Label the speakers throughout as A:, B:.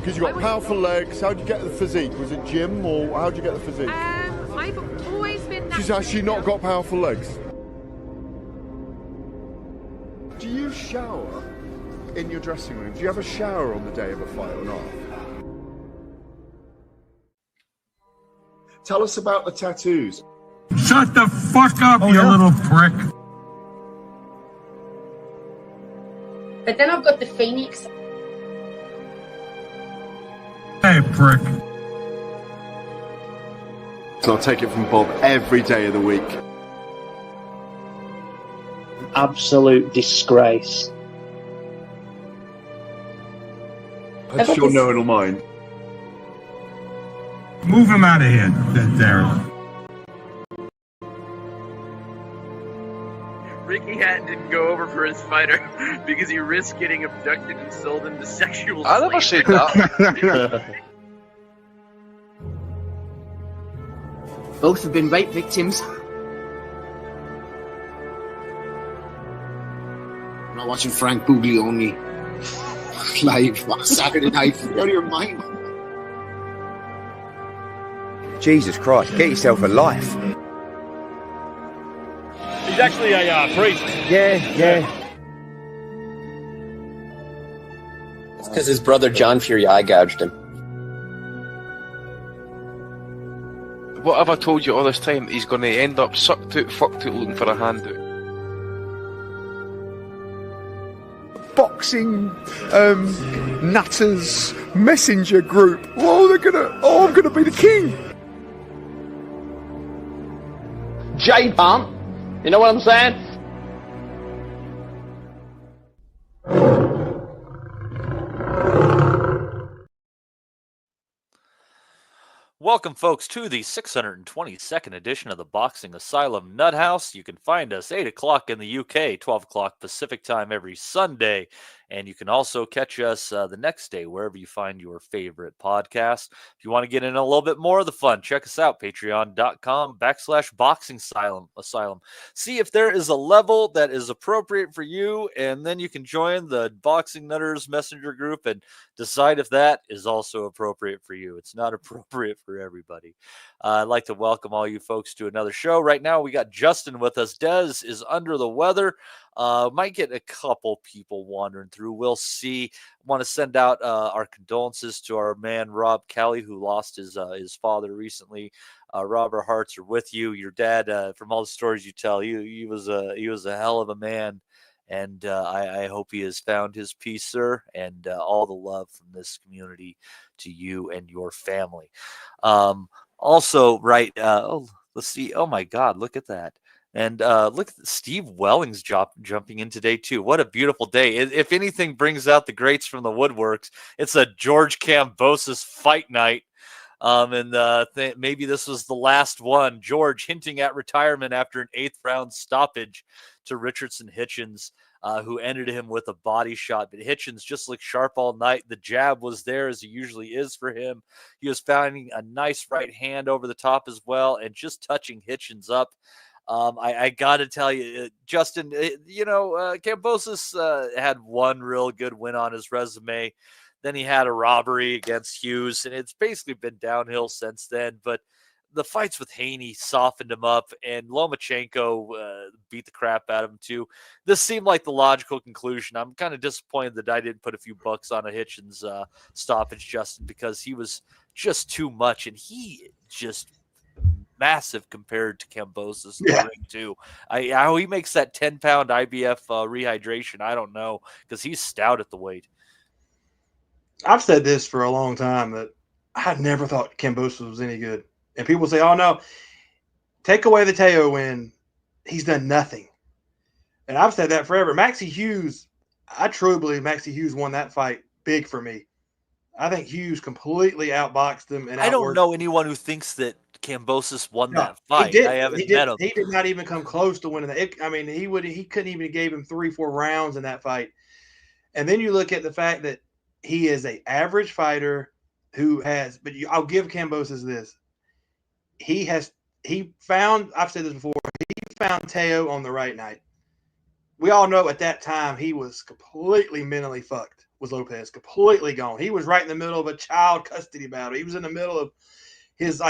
A: Because you've got powerful legs. How'd you get the physique? Was it gym or how'd you get the physique?
B: I've always been...
A: She's actually not got powerful legs. Do you shower in your dressing room? Do you have a shower on the day of a fight or not? Tell us about the tattoos.
C: Shut the fuck up, you little prick.
D: But then I've got the Phoenix.
C: Hey, prick.
A: So I'll take it from Bob every day of the week.
E: Absolute disgrace.
A: That's your knowing or mind.
C: Move him out of here, Darren.
F: Ricky Hatton didn't go over for his fighter because he risked getting abducted and sold into sexual
G: I never said that.
H: Both have been rape victims. I'm not watching Frank Buglioni live on Saturday night. You're out of your mind.
I: Jesus Christ, get yourself a life.
J: He's actually a priest.
I: Yeah.
K: It's because his brother John Fury eye gouged him.
G: What have I told you all this time? He's going to end up sucked out, fucked out, looking for a handout.
A: Boxing nutters messenger group. I'm gonna be the king.
E: J-Pump. You know what I'm saying?
L: Welcome, folks, to the 622nd edition of the Boxing Asylum Nuthouse. You can find us 8 o'clock in the UK, 12 o'clock Pacific time every Sunday. And you can also catch us the next day, wherever you find your favorite podcast. If you want to get in a little bit more of the fun, check us out, patreon.com/boxing asylum. See if there is a level that is appropriate for you, and then you can join the Boxing Nutters Messenger group and decide if that is also appropriate for you. It's not appropriate for everybody. I'd like to welcome all you folks to another show. Right now, we got Justin with us. Dez is under the weather. Might get a couple people wandering through. We'll see. Want to send out our condolences to our man Rob Kelly, who lost his father recently. Rob, our hearts are with you. Your dad, from all the stories you tell, he was a hell of a man, and I hope he has found his peace, sir. And all the love from this community to you and your family. Also, right? Let's see. Oh my God, look at that. And look at Steve Welling's jumping in today, too. What a beautiful day. If anything brings out the greats from the woodworks, it's a George Kambosos fight night. Maybe this was the last one. George hinting at retirement after an 8th round stoppage to Richardson Hitchens, who ended him with a body shot. But Hitchens just looked sharp all night. The jab was there, as he usually is for him. He was finding a nice right hand over the top as well and just touching Hitchens up. I got to tell you, Justin, Kambosos had one real good win on his resume. Then he had a robbery against Hughes, and it's basically been downhill since then. But the fights with Haney softened him up, and Lomachenko beat the crap out of him, too. This seemed like the logical conclusion. I'm kind of disappointed that I didn't put a few bucks on a Hitchens stoppage, Justin, because he was just too much, and he just massive compared to Kambosos too. How he makes that 10-pound IBF rehydration, I don't know, because he's stout at the weight.
M: I've said this for a long time that I never thought Kambosos was any good. And people say, oh, no, take away the Teo win. He's done nothing. And I've said that forever. Maxie Hughes, I truly believe Maxie Hughes won that fight big for me. I think Hughes completely outboxed him. And
L: I don't know anyone who thinks that Kambosos won that fight. I haven't met him.
M: He did not even come close to winning that. He couldn't even give him 3-4 rounds in that fight. And then you look at the fact that he is an average fighter who has, I'll give Kambosos this. I've said this before, he found Teo on the right night. We all know at that time he was completely mentally fucked. was Lopez, completely gone. He was right in the middle of a child custody battle. He was in the middle of his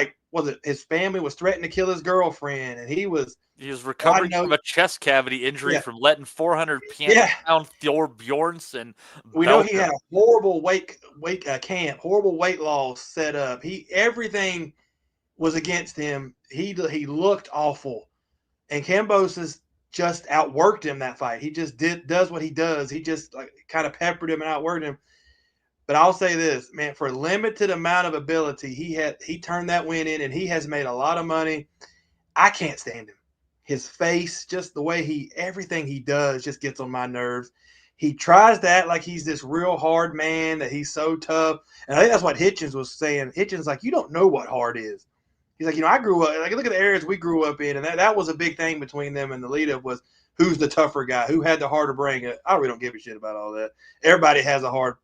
M: his family was threatening to kill his girlfriend, and he was
L: recovering from a chest cavity injury from letting 400-pound Thor Bjornsson.
M: We know he had a horrible camp, horrible weight loss set up. Everything was against him. He looked awful, and Kambosos just outworked him that fight. He just does what he does. He just kind of peppered him and outworked him. But I'll say this, man, for a limited amount of ability, he turned that win in, and he has made a lot of money. I can't stand him. His face, just the way everything he does just gets on my nerves. He tries to act like he's this real hard man, that he's so tough. And I think that's what Hitchins was saying. Hitchins you don't know what hard is. He's like, I grew up, look at the areas we grew up in. And that was a big thing between them and the lead-up was who's the tougher guy, who had the harder brain. I really don't give a shit about all that. Everybody has a hard.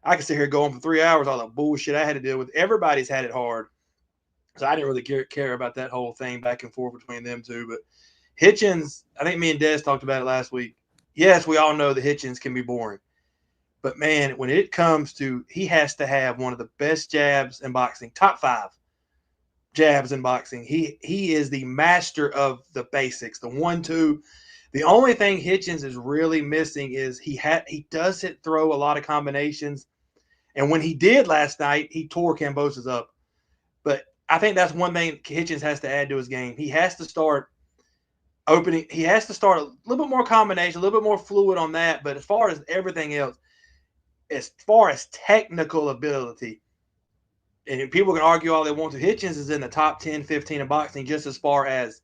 M: I can sit here going for 3 hours, all the bullshit I had to deal with. Everybody's had it hard. So I didn't really care about that whole thing back and forth between them two. But Hitchins, I think me and Des talked about it last week. Yes, we all know that Hitchins can be boring. But, man, when it comes to he has to have one of the best jabs in boxing, top 5 jabs in boxing. He is the master of the basics, the 1-2. The only thing Hitchins is really missing is he doesn't throw a lot of combinations. And when he did last night, he tore Kambosos up. But I think that's one thing Hitchins has to add to his game. He has to start opening. He has to start a little bit more combination, a little bit more fluid on that. But as far as everything else, as far as technical ability, and people can argue all they want to, Hitchins is in the top 10, 15 of boxing just as far as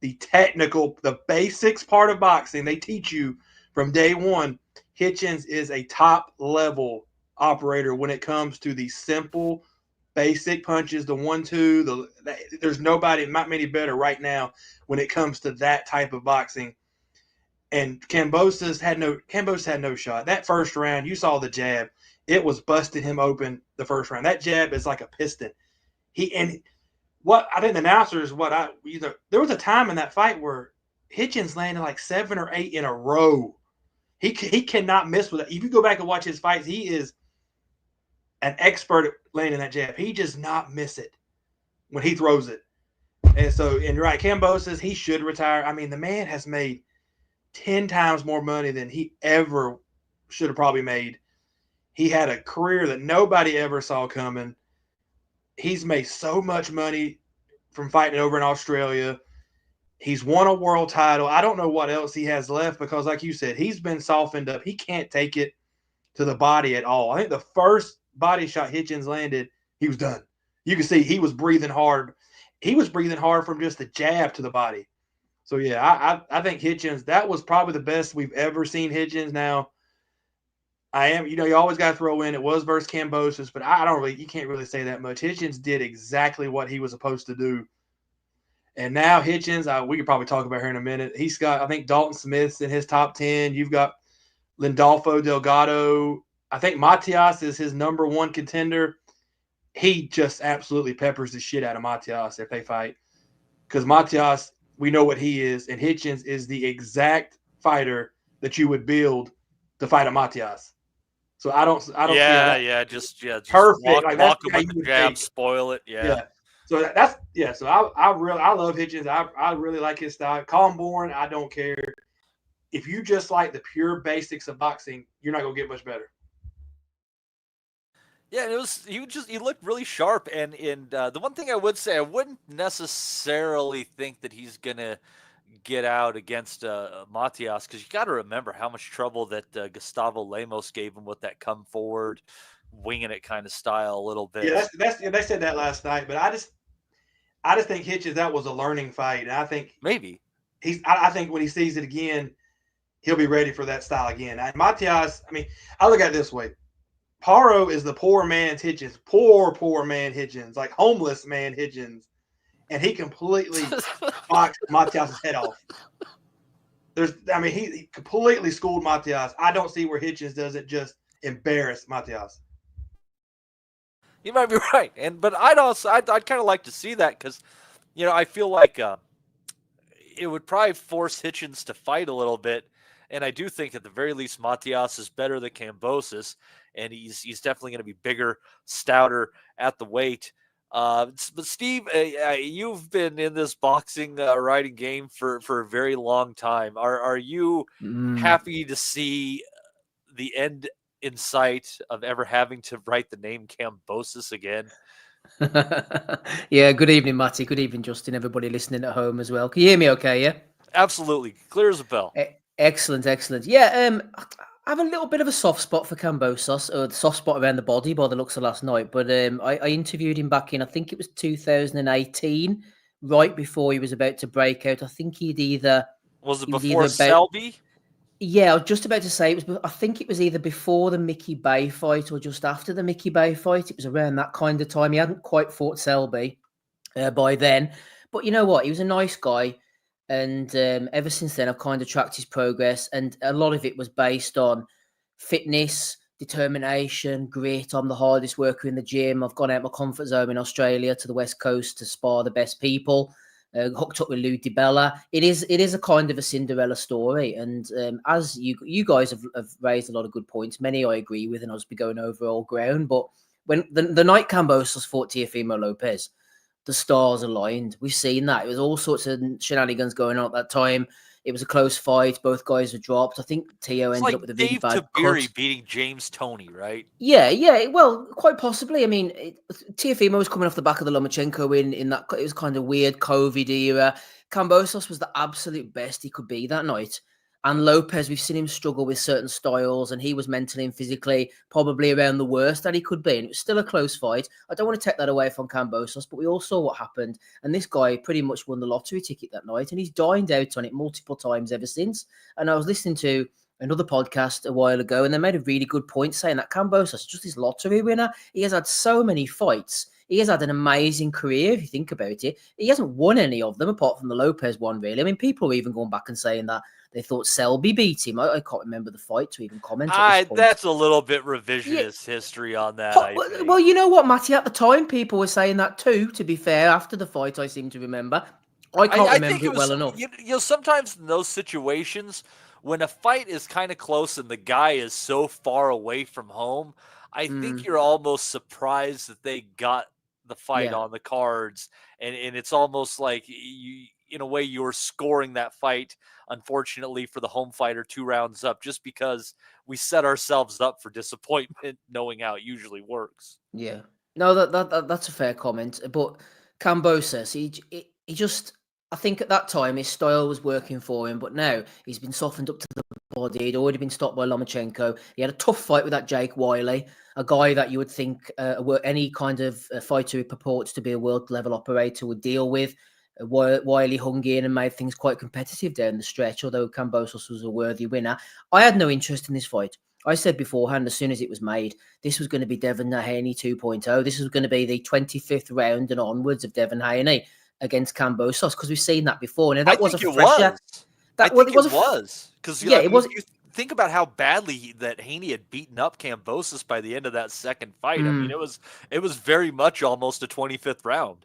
M: the technical, the basics part of boxing. They teach you from day one. Hitchins is a top-level operator when it comes to the simple, basic punches, the 1-2. There's nobody, not many better right now when it comes to that type of boxing. And Kambosos had no shot. That first round, you saw the jab. It was busting him open the first round. That jab is like a piston. What I think the announcers, there was a time in that fight where Hitchins landed like 7 or 8 in a row. He cannot miss with it. If you go back and watch his fights, he is an expert at landing that jab. He does not miss it when he throws it. And you're right, Kambosos, he should retire. I mean, the man has made 10 times more money than he ever should have probably made. He had a career that nobody ever saw coming. He's made so much money from fighting over in Australia. He's won a world title. I don't know what else he has left because, like you said, he's been softened up. He can't take it to the body at all. I think the first body shot Hitchins landed, he was done. You can see he was breathing hard. He was breathing hard from just the jab to the body. So, yeah, I think Hitchins, that was probably the best we've ever seen Hitchins. Now, you always got to throw in, it was versus Kambosos, but you can't really say that much. Hitchins did exactly what he was supposed to do. And now Hitchins, we could probably talk about her in a minute. He's got, I think, Dalton Smith's in his top 10. You've got Lindolfo Delgado. I think Matias is his number 1 contender. He just absolutely peppers the shit out of Matias if they fight. Because Matias, we know what he is, and Hitchins is the exact fighter that you would build to fight a Matias. So I don't.
L: Just
M: perfect.
L: Walk him with the jab, spoil it. Yeah.
M: So So I love Hitchins. I really like his style. Call him boring. I don't care. If you just like the pure basics of boxing, you're not gonna get much better.
L: Yeah, he looked really sharp, and the one thing I would say, I wouldn't necessarily think that he's gonna get out against Matias, because you got to remember how much trouble that Gustavo Lemos gave him with that come forward, winging it kind of style a little bit.
M: Yeah, they said that last night, but I just think Hitchins, that was a learning fight, and I think
L: maybe
M: I think when he sees it again, he'll be ready for that style again. And Matias, I mean, I look at it this way: Paro is the poor man's Hitchins, poor man Hitchins, like homeless man Hitchins. And he completely boxed Matias' head off. He completely schooled Matias. I don't see where Hitchins doesn't just embarrass Matias.
L: You might be right, but I'd kind of like to see that because, I feel like it would probably force Hitchins to fight a little bit, And I do think at the very least, Matias is better than Kambosos, and he's definitely going to be bigger, stouter at the weight. But Steve, you've been in this boxing writing game for a very long time. Are you happy to see the end in sight of ever having to write the name Kambosos again?
N: Yeah, good evening, Matty. Good evening, Justin. Everybody listening at home as well. Can you hear me okay, yeah?
L: Absolutely. Clear as a bell.
N: Excellent, excellent. Yeah, I have a little bit of a soft spot for Kambosos, or the soft spot around the body by the looks of last night. But I interviewed him back in, I think it was 2018, right before he was about to break out. I think he'd either...
L: Was it before Selby?
N: Yeah, I was just about to say it was. I think it was either before the Mickey Bay fight or just after the Mickey Bay fight. It was around that kind of time. He hadn't quite fought Selby by then, but you know what? He was a nice guy, and ever since then, I've kind of tracked his progress, and a lot of it was based on fitness, determination, grit. I'm the hardest worker in the gym. I've gone out my comfort zone in Australia to the West Coast to spar the best people. Hooked up with Lou DiBella. It is a kind of a Cinderella story, and as you guys have raised a lot of good points, many I agree with, and I'll just be going over old ground. But when the night Kambosos fought Teofimo Lopez, the stars aligned. We've seen that. It was all sorts of shenanigans going on at that time. It was a close fight. Both guys were dropped. I think Teo ended up with a really bad
L: Tabiri beating James Toney, right?
N: Yeah. Well, quite possibly. I mean, Teofimo was coming off the back of the Lomachenko win in that. It was kind of weird COVID era. Kambosos was the absolute best he could be that night. And Lopez, we've seen him struggle with certain styles, and he was mentally and physically probably around the worst that he could be. And it was still a close fight. I don't want to take that away from Kambosos, but we all saw what happened. And this guy pretty much won the lottery ticket that night, and he's dined out on it multiple times ever since. And I was listening to another podcast a while ago, and they made a really good point saying that Kambosos is just this lottery winner. He has had so many fights. He has had an amazing career, if you think about it. He hasn't won any of them, apart from the Lopez one, really. I mean, people are even going back and saying that they thought Selby beat him. I can't remember the fight to even comment at this point.
L: That's a little bit revisionist history on that.
N: Well, you know what, Matty? At the time, people were saying that too, to be fair. After the fight, I seem to remember. I can't remember it well enough.
L: You know, sometimes in those situations, when a fight is kind of close and the guy is so far away from home, I think you're almost surprised that they got the fight on the cards. And it's almost like you, in a way, you're scoring that fight, unfortunately, for the home fighter 2 rounds up, just because we set ourselves up for disappointment, knowing how it usually works.
N: Yeah. No, that's a fair comment. But Kambosos, he just, I think at that time his style was working for him, but now he's been softened up to the body. He'd already been stopped by Lomachenko. He had a tough fight with that Jake Wiley, a guy that you would think any kind of fighter who purports to be a world level operator would deal with. Wiley hung in and made things quite competitive down the stretch, although Kambosos was a worthy winner. I had no interest in this fight. I said beforehand, as soon as it was made, this was going to be Devin Haney 2.0. This was going to be the 25th round and onwards of Devin Haney against Kambosos, because we've seen that before. Now, that was a fresher.
L: It was. Because it was. You think about how badly that Haney had beaten up Kambosos by the end of that second fight. I mean, it was very much almost a 25th round.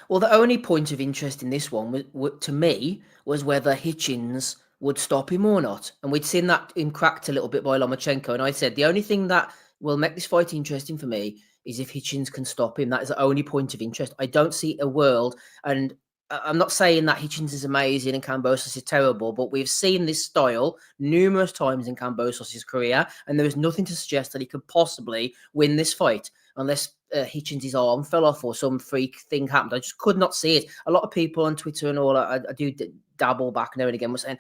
N: Well, the only point of interest in this one, to me, was whether Hitchins would stop him or not. And we'd seen that him cracked a little bit by Lomachenko. And I said, the only thing that will make this fight interesting for me is if Hitchins can stop him. That is the only point of interest. I don't see a world, and I'm not saying that Hitchins is amazing and Kambosos is terrible, but we've seen this style numerous times in Kambosos' career, and there is nothing to suggest that he could possibly win this fight unless Hitchins' arm fell off or some freak thing happened. I just could not see it. A lot of people on Twitter and all, I do dabble back now and again, were saying,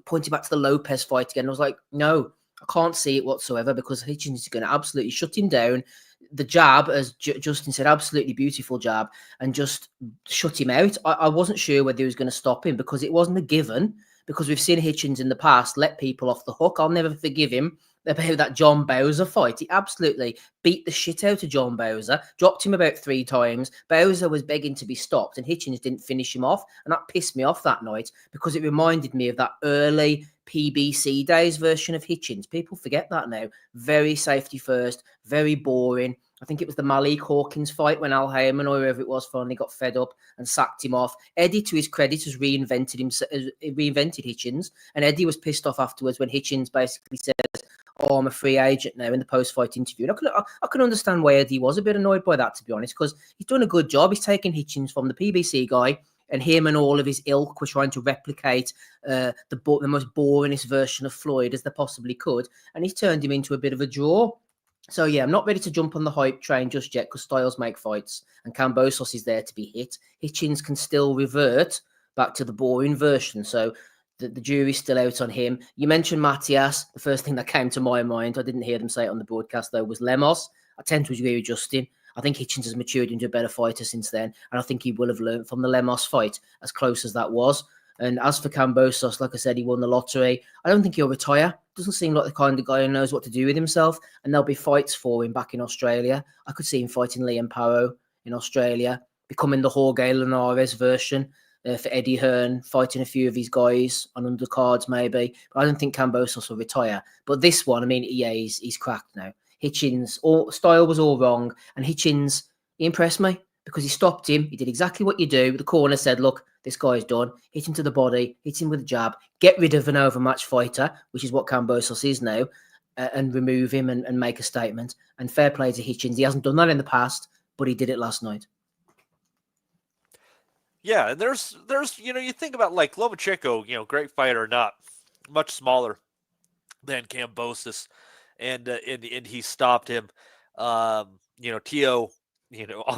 N: pointing back to the Lopez fight again. I was like, no, I can't see it whatsoever, because Hitchins is going to absolutely shut him down. The jab, as Justin said, absolutely beautiful jab, and just shut him out. I wasn't sure whether he was going to stop him, because it wasn't a given, because we've seen Hitchins in the past let people off the hook. I'll never forgive him about that John Bowser fight. He absolutely beat the shit out of John Bowser, dropped him about 3 times. Bowser was begging to be stopped, and Hitchins didn't finish him off, and that pissed me off that night, because it reminded me of that early PBC days version of Hitchins. People forget that now. Very safety first, very boring, I think it was the Malik Hawkins fight when Al Heyman or whoever it was finally got fed up and sacked him off. Eddie, to his credit, has reinvented Hitchens, and Eddie was pissed off afterwards when Hitchens basically says, "Oh, I'm a free agent now," in the post-fight interview. And I can understand why Eddie was a bit annoyed by that, to be honest, because he's done a good job. He's taken Hitchens from the PBC guy, and him and all of his ilk were trying to replicate the most boringest version of Floyd as they possibly could, and he's turned him into a bit of a draw. So, yeah, I'm not ready to jump on the hype train just yet because styles make fights and Kambosos is there to be hit. Hitchens can still revert back to the boring version. So the jury's still out on him. You mentioned Matias. The first thing that came to my mind, I didn't hear them say it on the broadcast, though, was Lemos. I tend to agree with Justin. I think Hitchens has matured into a better fighter since then. And I think he will have learned from the Lemos fight, as close as that was. And as for Kambosos, like I said, he won the lottery. I don't think he'll retire. Doesn't seem like the kind of guy who knows what to do with himself. And there'll be fights for him back in Australia. I could see him fighting Liam Parrow in Australia, becoming the Jorge Linares version for Eddie Hearn, fighting a few of his guys on undercards maybe. But I don't think Kambosos will retire. But this one, I mean, yeah, he's cracked now. Hitchens, style was all wrong. And Hitchens, he impressed me because he stopped him. He did exactly what you do. The corner said, look, this guy's done. Hit him to the body, hit him with a jab, get rid of an overmatched fighter, which is what Kambosos is now, and remove him and make a statement. And fair play to Hitchens. He hasn't done that in the past, but he did it last night.
L: Yeah, and there's you think about like Lomachenko, great fighter or not, much smaller than Kambosos, and he stopped him. Tio,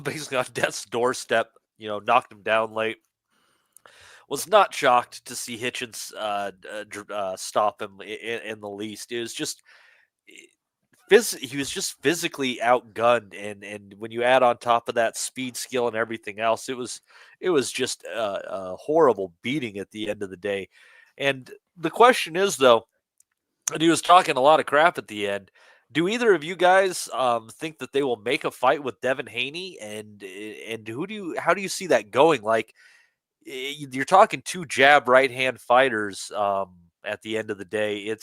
L: basically on death's doorstep, knocked him down late. Was not shocked to see Hitchens stop him in the least. It was just he was just physically outgunned, and when you add on top of that speed, skill, and everything else, it was just a horrible beating at the end of the day. And the question is, though, and he was talking a lot of crap at the end. Do either of you guys think that they will make a fight with Devin Haney, and how do you see that going? Like, you're talking two jab right-hand fighters at the end of the day.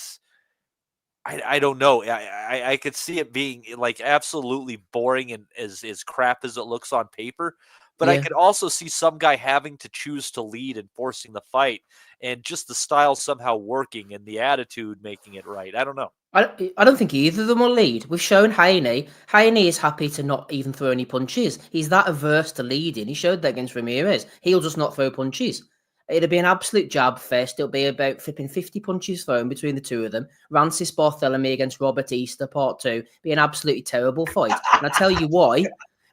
L: I don't know. I could see it being like absolutely boring and as crap as it looks on paper. But I could also see some guy having to choose to lead and forcing the fight, and just the style somehow working and the attitude making it right. I don't know.
N: I don't think either of them will lead. We've shown Haney. Haney is happy to not even throw any punches. He's that averse to leading. He showed that against Ramirez. He'll just not throw punches. It'll be an absolute jab fest. It'll be about flipping 50 punches thrown between the two of them. Rancis Barthélemy against Robert Easter, part 2. Be an absolutely terrible fight. And I tell you why.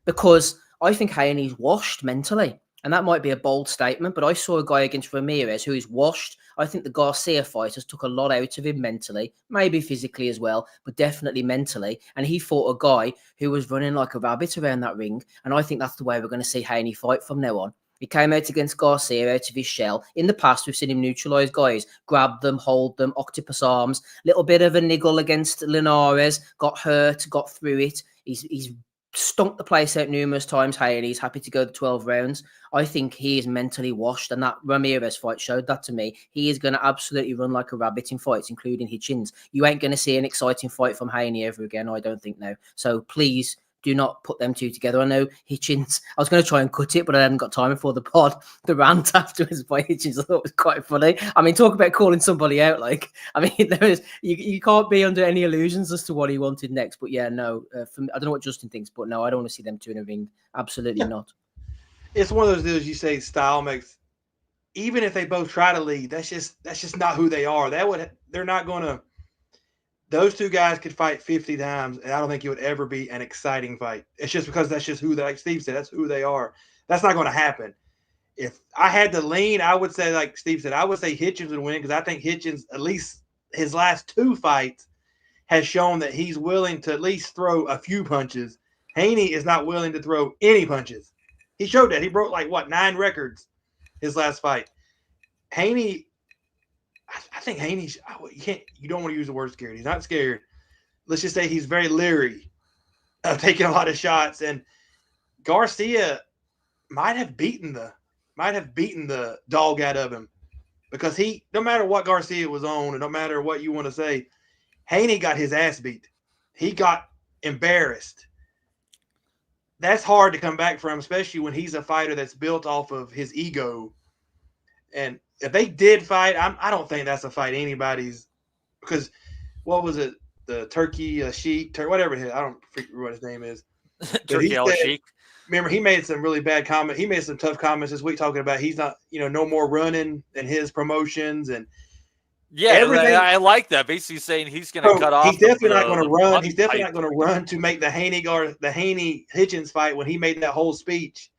N: Because I think Haney's washed mentally. And that might be a bold statement, but I saw a guy against Ramirez who is washed. I think the Garcia fighters took a lot out of him mentally, maybe physically as well, but definitely mentally. And he fought a guy who was running like a rabbit around that ring. And I think that's the way we're going to see Haney fight from now on. He came out against Garcia out of his shell. In the past, we've seen him neutralise guys, grab them, hold them, octopus arms, little bit of a niggle against Linares, got hurt, got through it. He's stomped the place out numerous times. He's happy to go the 12 rounds. I think he is mentally washed, and that Ramirez fight showed that to me. He is going to absolutely run like a rabbit in fights, including Hitchens. You ain't going to see an exciting fight from Haney ever again, I don't think now. So please do not put them two together. I know Hitchens, I was going to try and cut it, but I hadn't got time before the pod. The rant afterwards by Hitchens, I thought it was quite funny. I mean, talk about calling somebody out. Like, I mean, you can't be under any illusions as to what he wanted next. But yeah, no, I don't know what Justin thinks, but no, I don't want to see them two in a ring. Absolutely not.
M: It's one of those deals you say style makes. Even if they both try to lead, that's just not who they are. They're not going to. Those two guys could fight 50 times, and I don't think it would ever be an exciting fight. It's just because that's just who, like Steve said, that's who they are. That's not going to happen. If I had to lean, I would say, like Steve said, I would say Hitchens would win because I think Hitchens, at least his last 2 fights, has shown that he's willing to at least throw a few punches. Haney is not willing to throw any punches. He showed that. He broke 9 records his last fight. Haney, I think Haney's, you don't want to use the word scared. He's not scared. Let's just say he's very leery of taking a lot of shots. And Garcia might have beaten the dog out of him because no matter what Garcia was on and no matter what you want to say, Haney got his ass beat. He got embarrassed. that's hard to come back from, especially when he's a fighter that's built off of his ego. And if they did fight, I don't think that's a fight anybody's, because what was it? The Turkey Sheik, whatever I don't remember what his name is.
L: Turkey Sheik.
M: Remember, he made some really bad comments. He made some tough comments this week talking about he's not, no more running in his promotions and everything.
L: I like that. Basically saying he's going to cut off.
M: He's definitely not going to run. He's definitely not going to run to make the Haney Hitchens fight when he made that whole speech,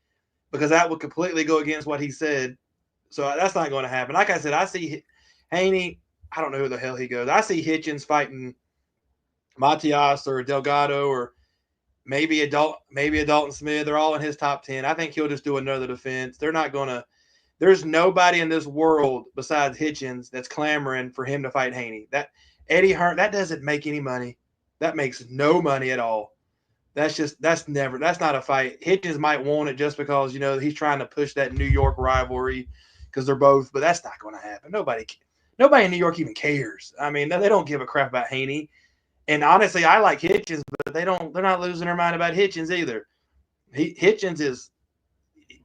M: because that would completely go against what he said. So that's not going to happen. Like I said, I see Haney. I don't know who the hell he goes. I see Hitchens fighting Matias or Delgado or maybe a Dalton Smith. They're all in his top 10. I think he'll just do another defense. They're not going to. There's nobody in this world besides Hitchens that's clamoring for him to fight Haney. That Eddie Hearn, that doesn't make any money. That makes no money at all. That's not a fight. Hitchens might want it just because, he's trying to push that New York rivalry because they're both, but that's not going to happen. Nobody in New York even cares. I mean, they don't give a crap about Haney. And honestly, I like Hitchens, but they're not losing their mind about Hitchens either. Hitchens is,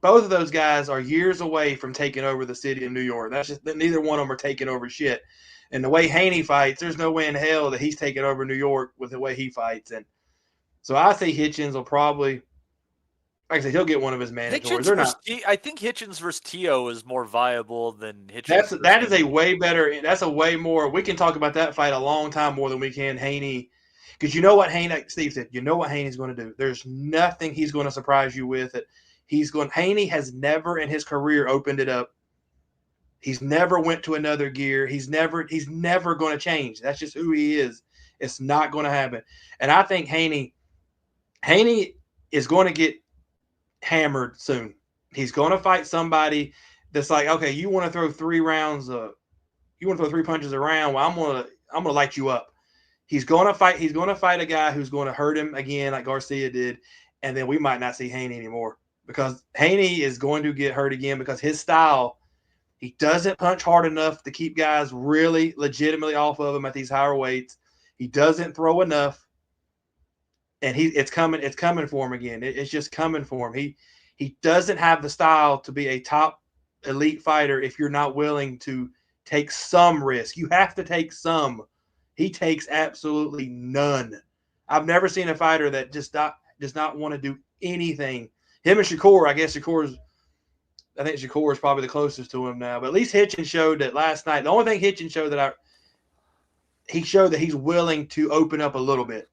M: both of those guys are years away from taking over the city of New York. That's just, neither one of them are taking over shit. And the way Haney fights, there's no way in hell that he's taking over New York with the way he fights. And so I say Hitchens will probably, like I said, he'll get one of his mandatories.
L: I think Hitchens versus Tio is more viable than Hitchens.
M: That is a way better. That's a way more. We can talk about that fight a long time more than we can Haney, because you know what Haney, like Steve said, you know what Haney's going to do. There's nothing he's going to surprise you with. Haney has never in his career opened it up. He's never went to another gear. He's never going to change. That's just who he is. It's not going to happen. And I think Haney is going to get hammered soon. He's going to fight somebody that's like, okay, you want to throw 3 rounds, you want to throw 3 punches around. Well, I'm gonna light you up. He's going to fight a guy who's going to hurt him again, like Garcia did, and then we might not see Haney anymore, because Haney is going to get hurt again because his style, he doesn't punch hard enough to keep guys really legitimately off of him at these higher weights. He doesn't throw enough. And it's coming for him again. It's just coming for him. He doesn't have the style to be a top elite fighter if you're not willing to take some risk. You have to take some. He takes absolutely none. I've never seen a fighter that does not want to do anything. Him and Shakur, I think Shakur is probably the closest to him now. But at least Hitchens showed that last night. The only thing Hitchens showed he showed that he's willing to open up a little bit.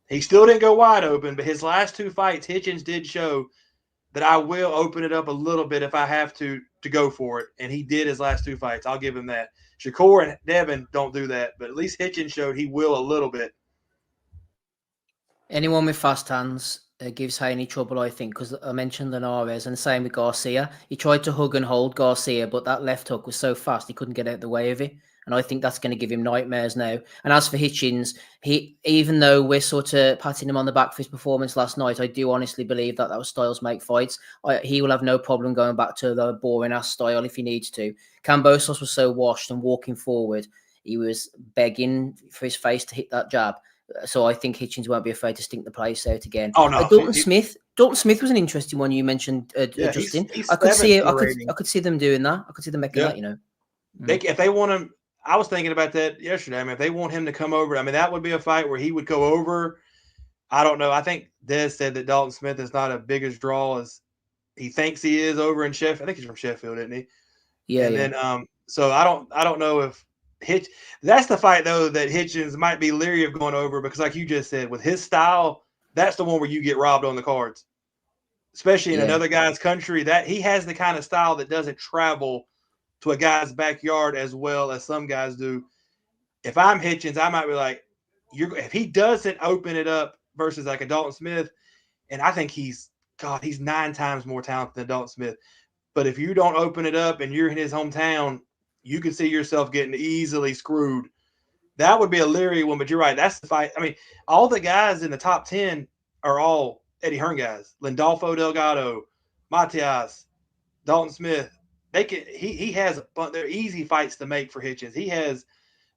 M: He still didn't go wide open, but his last 2 fights, Hitchens did show that I will open it up a little bit if I have to go for it. And he did his last 2 fights. I'll give him that. Shakur and Devin don't do that, but at least Hitchens showed he will a little bit.
N: Anyone with fast hands gives Haney trouble, I think, because I mentioned Linares, and the same with Garcia. He tried to hug and hold Garcia, but that left hook was so fast he couldn't get out of the way of it. And I think that's going to give him nightmares now. And as for Hitchens, even though we're sort of patting him on the back for his performance last night, I do honestly believe that was styles make fights. He will have no problem going back to the boring-ass style if he needs to. Kambosos was so washed and walking forward, he was begging for his face to hit that jab. So I think Hitchens won't be afraid to stink the place out again.
M: Oh, no.
N: Dalton Smith was an interesting one you mentioned, Justin. I could see them doing that. I could see them making that,
M: If they want him, I was thinking about that yesterday. I mean, if they want him to come over, I mean, that would be a fight where he would go over. I don't know. I think Des said that Dalton Smith is not a big as draw as he thinks he is over in Sheffield. I think he's from Sheffield, isn't he?
N: Yeah.
M: And then, so I don't know if that's the fight though that Hitchens might be leery of going over, because like you just said, with his style, that's the one where you get robbed on the cards, especially in another guy's country. That he has the kind of style that doesn't travel to a guy's backyard as well as some guys do. If I'm Hitchens, I might be like, if he doesn't open it up versus like a Dalton Smith, and I think he's 9 times more talented than Dalton Smith. But if you don't open it up and you're in his hometown, you can see yourself getting easily screwed. That would be a leery one, but you're right. That's the fight. I mean, all the guys in the top 10 are all Eddie Hearn guys. Lindolfo Delgado, Matias, Dalton Smith. He has a bunch. They're easy fights to make for Hitchens.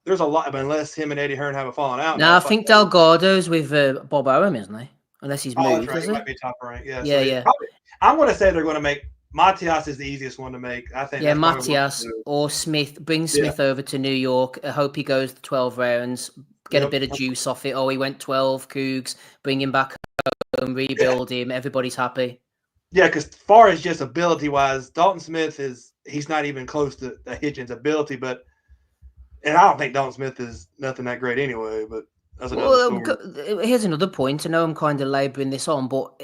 M: There's a lot, unless him and Eddie Hearn have a falling out.
N: No, I think Delgado's with Bob Arum, isn't he? unless he's
M: Oh, that's
N: moved.
M: right.
N: Is
M: He
N: it?
M: might be top rank. Yeah.
N: Yeah,
M: So
N: yeah.
M: probably, I'm going to say they're going to make Matias is the easiest one to make. I think.
N: Yeah,
M: that's probably what
N: Matias
M: they'll do.
N: or Smith. Bring Smith over to New York. I hope he goes the 12 rounds. Get a bit of juice off it. Oh, he went 12 Cougs. Bring him back home. Rebuild him. Everybody's happy.
M: Yeah, because as far as just ability wise, Dalton Smith he's not even close to the Hitchens' ability, and I don't think Dalton Smith is nothing that great anyway. But that's another story.
N: Here's another point. I know I'm kind of labouring this on, but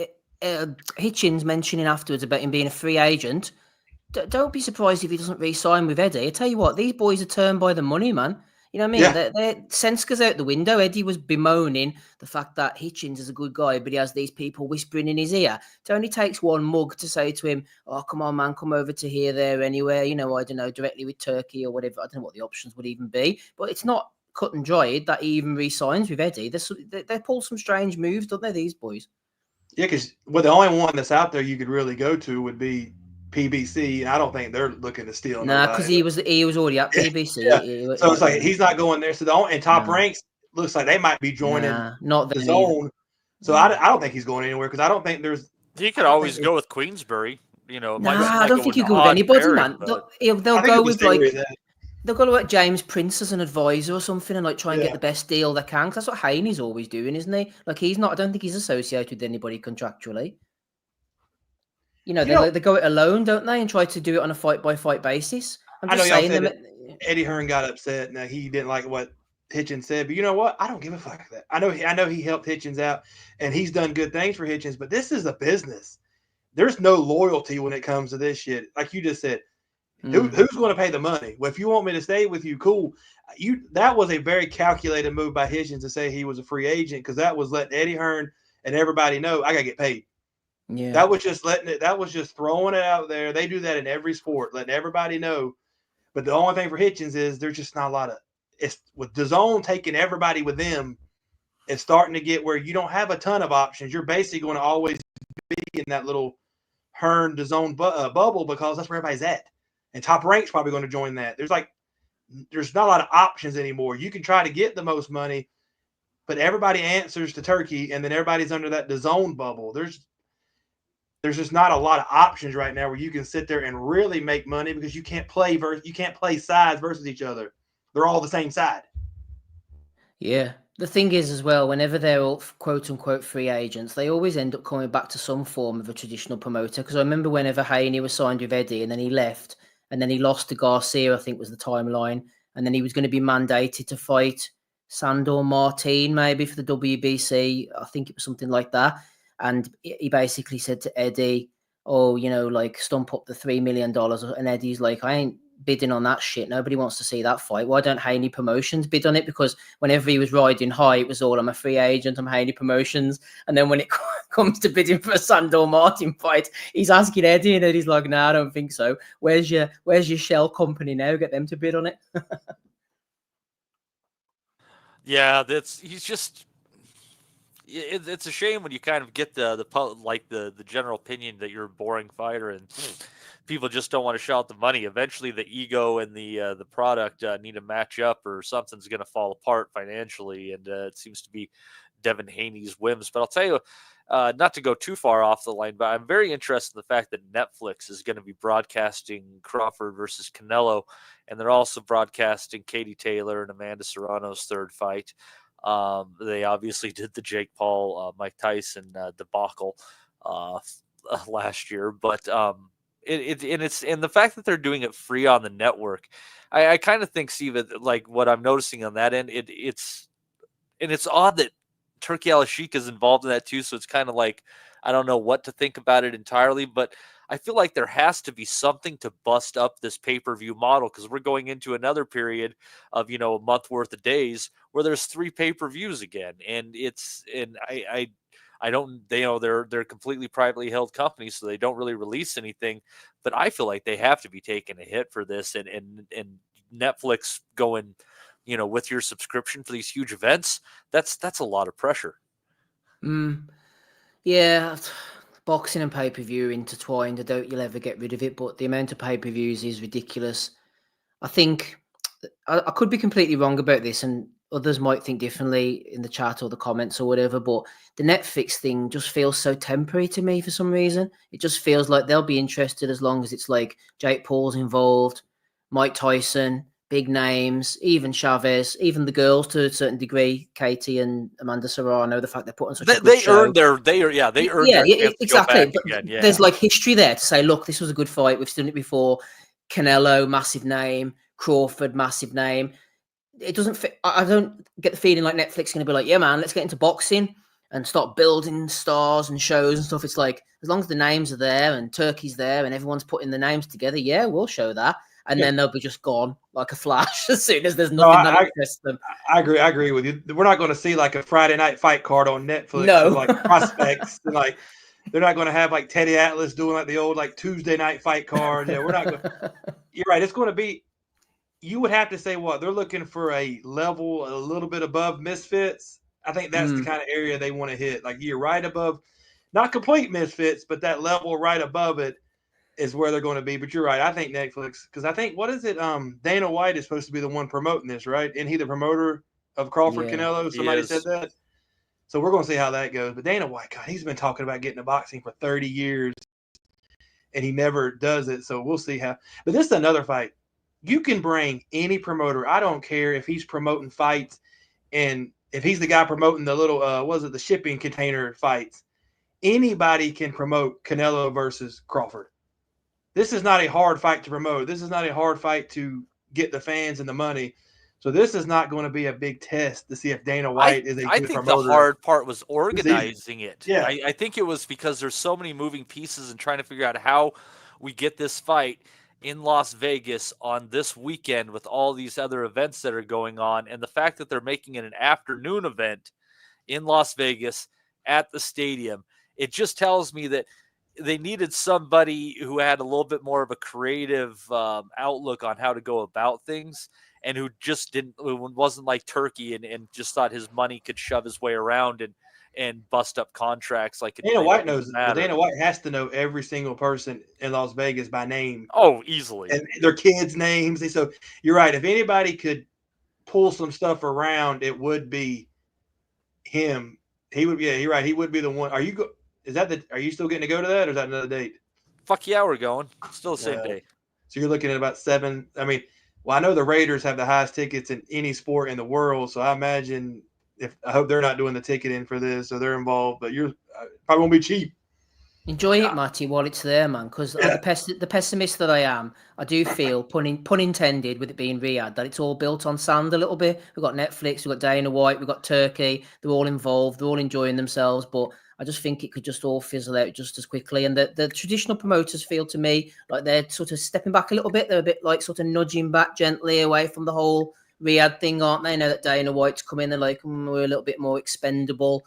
N: Hitchins mentioning afterwards about him being a free agent. Don't be surprised if he doesn't re-sign with Eddie. I tell you what, these boys are turned by the money, man. You know what I mean?
M: Yeah.
N: Their sense goes out the window. Eddie was bemoaning the fact that Hitchins is a good guy, but he has these people whispering in his ear. It only takes one mug to say to him, "Oh, come on, man, come over to here, there, anywhere." You know, I don't know, directly with Turkey or whatever. I don't know what the options would even be, but it's not cut and dried that he even re-signs with Eddie. They pull some strange moves, don't they? These boys.
M: Yeah, because the only one that's out there you could really go to would be PBC, and I don't think they're looking to steal.
N: Nah, because he was already at PBC.
M: Yeah. So it's like he's not going there. So top ranks looks like they might be joining
N: not
M: the zone. So I don't think he's going anywhere because I don't think there's.
L: He could always go with Queensbury. You know,
N: I don't think you go with anybody, man. They'll go with they'll go like James Prince as an advisor or something, and like try and get the best deal they can. Because that's what Haney's always doing, isn't he? Like he's not. I don't think he's associated with anybody contractually. You know, they go it alone, don't they, and try to do it on a fight-by-fight basis. I'm just saying
M: Eddie Hearn got upset. Now he didn't like what Hitchens said, but you know what? I don't give a fuck that. I know he helped Hitchens out, and he's done good things for Hitchens. But this is a business. There's no loyalty when it comes to this shit. Like you just said, who's going to pay the money? Well, if you want me to stay with you, cool. That was a very calculated move by Hitchens to say he was a free agent because that was letting Eddie Hearn and everybody know I got to get paid.
N: Yeah,
M: that was just throwing it out there. They do that in every sport, letting everybody know. But the only thing for Hitchens is there's just not a lot of it's with DAZN taking everybody with them. It's starting to get where you don't have a ton of options. You're basically going to always be in that little Hearn DAZN bubble because that's where everybody's at. And Top Rank's probably going to join that. There's not a lot of options anymore. You can try to get the most money, but everybody answers to Turkey, and then everybody's under that DAZN bubble. There's just not a lot of options right now where you can sit there and really make money because you can't play sides versus each other. They're all the same side.
N: Yeah. The thing is as well, whenever they're all quote unquote free agents, they always end up coming back to some form of a traditional promoter. Because I remember whenever Haney was signed with Eddie and then he left and then he lost to Garcia, I think was the timeline. And then he was going to be mandated to fight Sandor Martin, maybe for the WBC. I think it was something like that. And he basically said to Eddie, "Oh, you know, like stump up the $3 million." And Eddie's like, "I ain't bidding on that shit. Nobody wants to see that fight. Why don't Haney Promotions bid on it?" Because whenever he was riding high, it was all, "I'm a free agent, I'm Haney Promotions." And then when it comes to bidding for a Sandor Martin fight, he's asking Eddie, and Eddie's like, "No, I don't think so. Where's your shell company now? Get them to bid on it."
L: Yeah, it's a shame when you kind of get the general opinion that you're a boring fighter and people just don't want to shell out the money. Eventually, the ego and the product need to match up, or something's going to fall apart financially. And it seems to be Devin Haney's whims. But I'll tell you, not to go too far off the line, but I'm very interested in the fact that Netflix is going to be broadcasting Crawford versus Canelo, and they're also broadcasting Katie Taylor and Amanda Serrano's third fight. They obviously did the Jake Paul, Mike Tyson debacle last year, but it's the fact that they're doing it free on the network. I kind of think, Steve, like what I'm noticing on that end, it's odd that Turkey Al-Sheikh is involved in that too. So it's kind of like I don't know what to think about it entirely, but I feel like there has to be something to bust up this pay-per-view model because we're going into another period of, a month worth of days where there's 3 pay-per-views again. And I don't, they're completely privately held companies, so they don't really release anything, but I feel like they have to be taking a hit for this and Netflix going, with your subscription for these huge events, that's a lot of pressure.
N: Yeah. Boxing and pay-per-view intertwined. I doubt you'll ever get rid of it, but the amount of pay-per-views is ridiculous. I think I could be completely wrong about this, and others might think differently in the chat or the comments or whatever, but the Netflix thing just feels so temporary to me for some reason. It just feels like they'll be interested as long as it's like Jake Paul's involved, Mike Tyson, big names, even Chavez, even the girls to a certain degree, Katie and Amanda Serrano. The fact they're putting such a good show.
L: Earned their they earned their chance to go back again. Yeah.
N: There's like history there to say, look, this was a good fight. We've seen it before. Canelo, massive name. Crawford, massive name. It doesn't fit. I don't get the feeling like Netflix is going to be like, yeah, man, let's get into boxing and start building stars and shows and stuff. It's like, as long as the names are there and Turkey's there and everyone's putting the names together, yeah, we'll show that. And then they'll be just gone like a flash as soon as there's nothing that interests them.
M: I agree with you. We're not going to see like a Friday night fight card on Netflix.
N: No.
M: With, like prospects. And, like, they're not going to have like Teddy Atlas doing like the old like Tuesday night fight card. Yeah, we're not going to. You're right. It's going to be, you would have to say what? They're looking for a level a little bit above Misfits. I think that's the kind of area they want to hit. Like you're right above, not complete Misfits, but that level right above it is where they're going to be. But you're right. I think Netflix, because I think, what is it? Dana White is supposed to be the one promoting this, right? Isn't he the promoter of Crawford Canelo? Somebody said that. So we're going to see how that goes. But Dana White, God, he's been talking about getting to boxing for 30 years, and he never does it. So we'll see how. But this is another fight. You can bring any promoter. I don't care if he's promoting fights, and if he's the guy promoting the little, the shipping container fights. Anybody can promote Canelo versus Crawford. This is not a hard fight to promote. This is not a hard fight to get the fans and the money. So this is not going to be a big test to see if Dana White is a good promoter.
L: I think the hard part was organizing it.
M: Yeah.
L: I think it was because there's so many moving pieces and trying to figure out how we get this fight in Las Vegas on this weekend with all these other events that are going on. And the fact that they're making it an afternoon event in Las Vegas at the stadium, it just tells me that they needed somebody who had a little bit more of a creative outlook on how to go about things, and who just wasn't like Turkey and just thought his money could shove his way around and bust up contracts. Like
M: Dana White knows. Dana White has to know every single person in Las Vegas by name.
L: Oh, easily.
M: And their kids' names. And so you're right. If anybody could pull some stuff around, it would be him. He would. Yeah, you're right. He would be the one. Are you still getting to go to that, or is that another date?
L: Fuck yeah, we're going. Still the same day.
M: So you're looking at about 7. I mean, well, I know the Raiders have the highest tickets in any sport in the world, so I imagine I hope they're not doing the ticketing for this, so they're involved. But you're probably won't be cheap.
N: Enjoy it, Matty, while it's there, man. Because the pessimist that I am, I do feel, pun intended, with it being Riyadh, that it's all built on sand a little bit. We've got Netflix, we've got Dana White, we've got Turkey. They're all involved. They're all enjoying themselves. But I just think it could just all fizzle out just as quickly. And the traditional promoters feel to me like they're sort of stepping back a little bit. They're a bit like sort of nudging back gently away from the whole Riyadh thing, aren't they? Now that Dana White's come in, they're like, we're a little bit more expendable.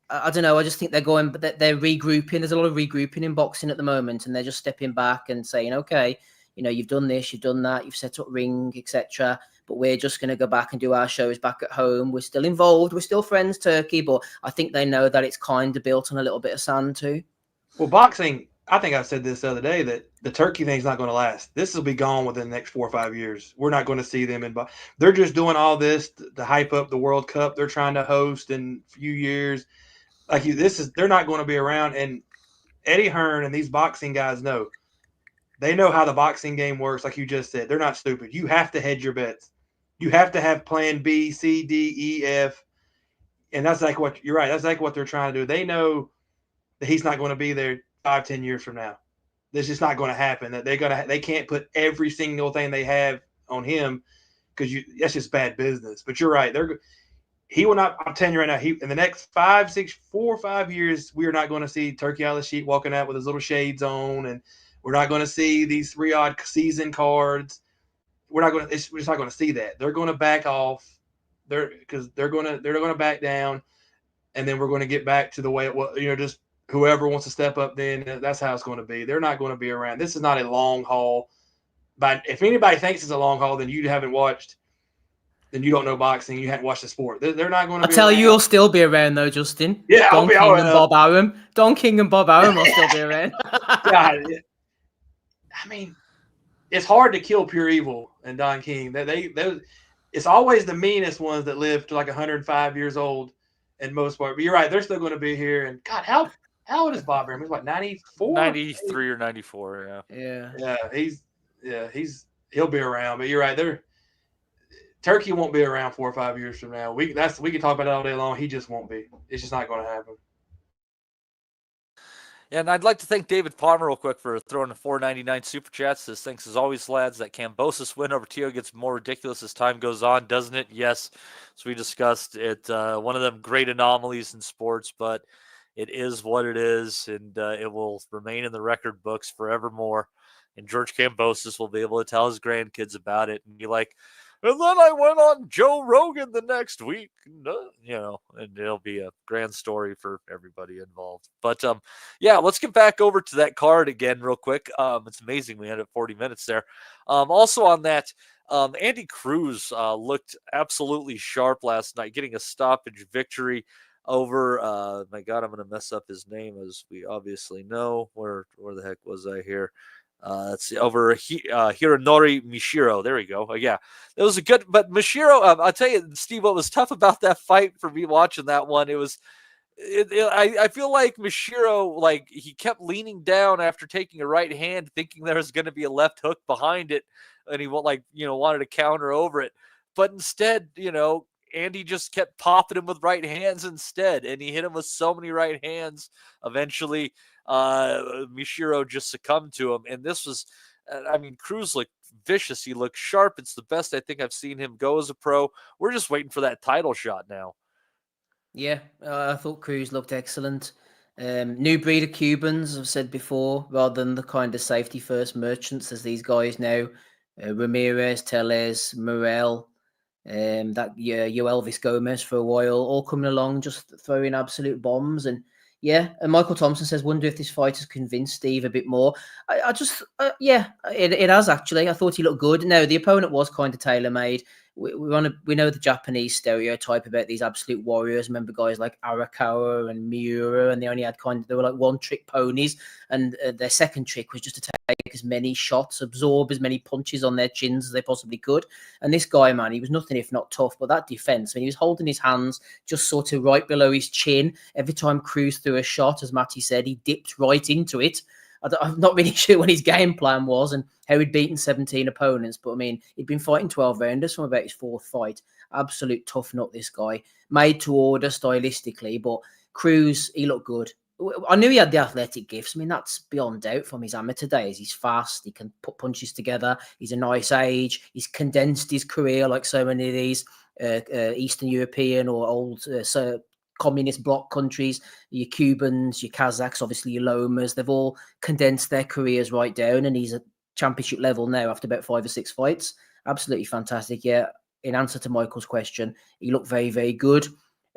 N: I don't know. I just think they're going, but they're regrouping. There's a lot of regrouping in boxing at the moment, and they're just stepping back and saying, okay, you've done this, you've done that, you've set up ring, etc. But we're just going to go back and do our shows back at home. We're still involved. We're still friends, Turkey, but I think they know that it's kind of built on a little bit of sand too.
M: Well, boxing, I think I said this the other day, that the Turkey thing's not going to last. This will be gone within the next 4 or 5 years. We're not going to see them they're just doing all this to hype up the World Cup they're trying to host in a few years. They're not going to be around. And Eddie Hearn and these boxing guys know. They know how the boxing game works, like you just said. They're not stupid. You have to hedge your bets. You have to have plan B, C, D, E, F. And that's like what you're right. That's like what they're trying to do. They know that he's not going to be there 5-10 years from now. This is not going to happen. That they can't put every single thing they have on him, because that's just bad business. But you're right. He will not. I'm telling you right now. In the next 4 or 5 years, we are not going to see Turkey Al-Sheikh walking out with his little shades on, and we're not going to see these Riyadh season cards. We're just not going to see that. They're going to back off. They're going to back down, and then we're going to get back to the way it was. Just whoever wants to step up, then that's how it's going to be. They're not going to be around. This is not a long haul. But if anybody thinks it's a long haul, then you haven't watched. Then you don't know boxing. You haven't watched the sport. They're not going to.
N: I tell you, you'll still be around though, Justin.
M: Yeah,
N: Don King and Bob Arum. Don King and Bob Arum will still be around.
M: God, I mean, it's hard to kill pure evil and Don King. If it's always the meanest ones that live to like 105 years old in most part. But you're right, they're still going to be here. And God, how old is Bob Arum? He's like 94,
L: 93 or 94.
N: Yeah.
M: He'll be around. But you're right, Turkey won't be around 4 or 5 years from now. We can talk about it all day long. He just won't be. It's just not going to happen.
L: And I'd like to thank David Palmer real quick for throwing the $4.99 super chats. Says, thanks as always, lads. That Kambosos win over Tio gets more ridiculous as time goes on, doesn't it? Yes, as we discussed, it one of them great anomalies in sports, but it is what it is, and it will remain in the record books forevermore. And George Kambosos will be able to tell his grandkids about it and be like, and then I went on Joe Rogan the next week, and it'll be a grand story for everybody involved. But let's get back over to that card again real quick. It's amazing we ended up 40 minutes there. Also on that, Andy Cruz looked absolutely sharp last night, getting a stoppage victory over, my God, I'm going to mess up his name, as we obviously know. Where the heck was I here? Let's see, over Hironori Mishiro. There we go. Yeah, it was a good, but Mishiro, I'll tell you, Steve, what was tough about that fight for me watching that one, I feel like Mishiro, like, he kept leaning down after taking a right hand, thinking there was going to be a left hook behind it, and he wanted to counter over it, but instead, Andy just kept popping him with right hands instead, and he hit him with so many right hands. Eventually, Mishiro just succumbed to him, and this was, Cruz looked vicious. He looked sharp. It's the best I think I've seen him go as a pro. We're just waiting for that title shot now.
N: Yeah, I thought Cruz looked excellent. New breed of Cubans, I've said before, rather than the kind of safety first merchants as these guys now. Ramirez, Tellez, Morel, Elvis Gomez for a while, all coming along, just throwing absolute bombs. And Michael Thompson says, wonder if this fight has convinced Steve a bit more. It has actually. I thought he looked good. Now, the opponent was kind of tailor-made. We know the Japanese stereotype about these absolute warriors. Remember guys like Arakawa and Miura, and they only had they were like one-trick ponies, and their second trick was just to take as many shots, absorb as many punches on their chins as they possibly could. And this guy, man, he was nothing if not tough, but that defense, when he was holding his hands just sort of right below his chin, every time Cruz threw a shot, as Matty said, he dipped right into it. I'm not really sure what his game plan was and how he'd beaten 17 opponents, but he'd been fighting 12 rounders from about his fourth fight. Absolute tough nut, this guy. Made to order stylistically, but Cruz, he looked good. I knew he had the athletic gifts. That's beyond doubt from his amateur days. He's fast. He can put punches together. He's a nice age. He's condensed his career like so many of these Eastern European or old communist bloc countries, your Cubans, your Kazakhs, obviously your Lomas, they've all condensed their careers right down, and he's at championship level now after about 5 or 6 fights. Absolutely fantastic. Yeah, in answer to Michael's question, he looked very, very good.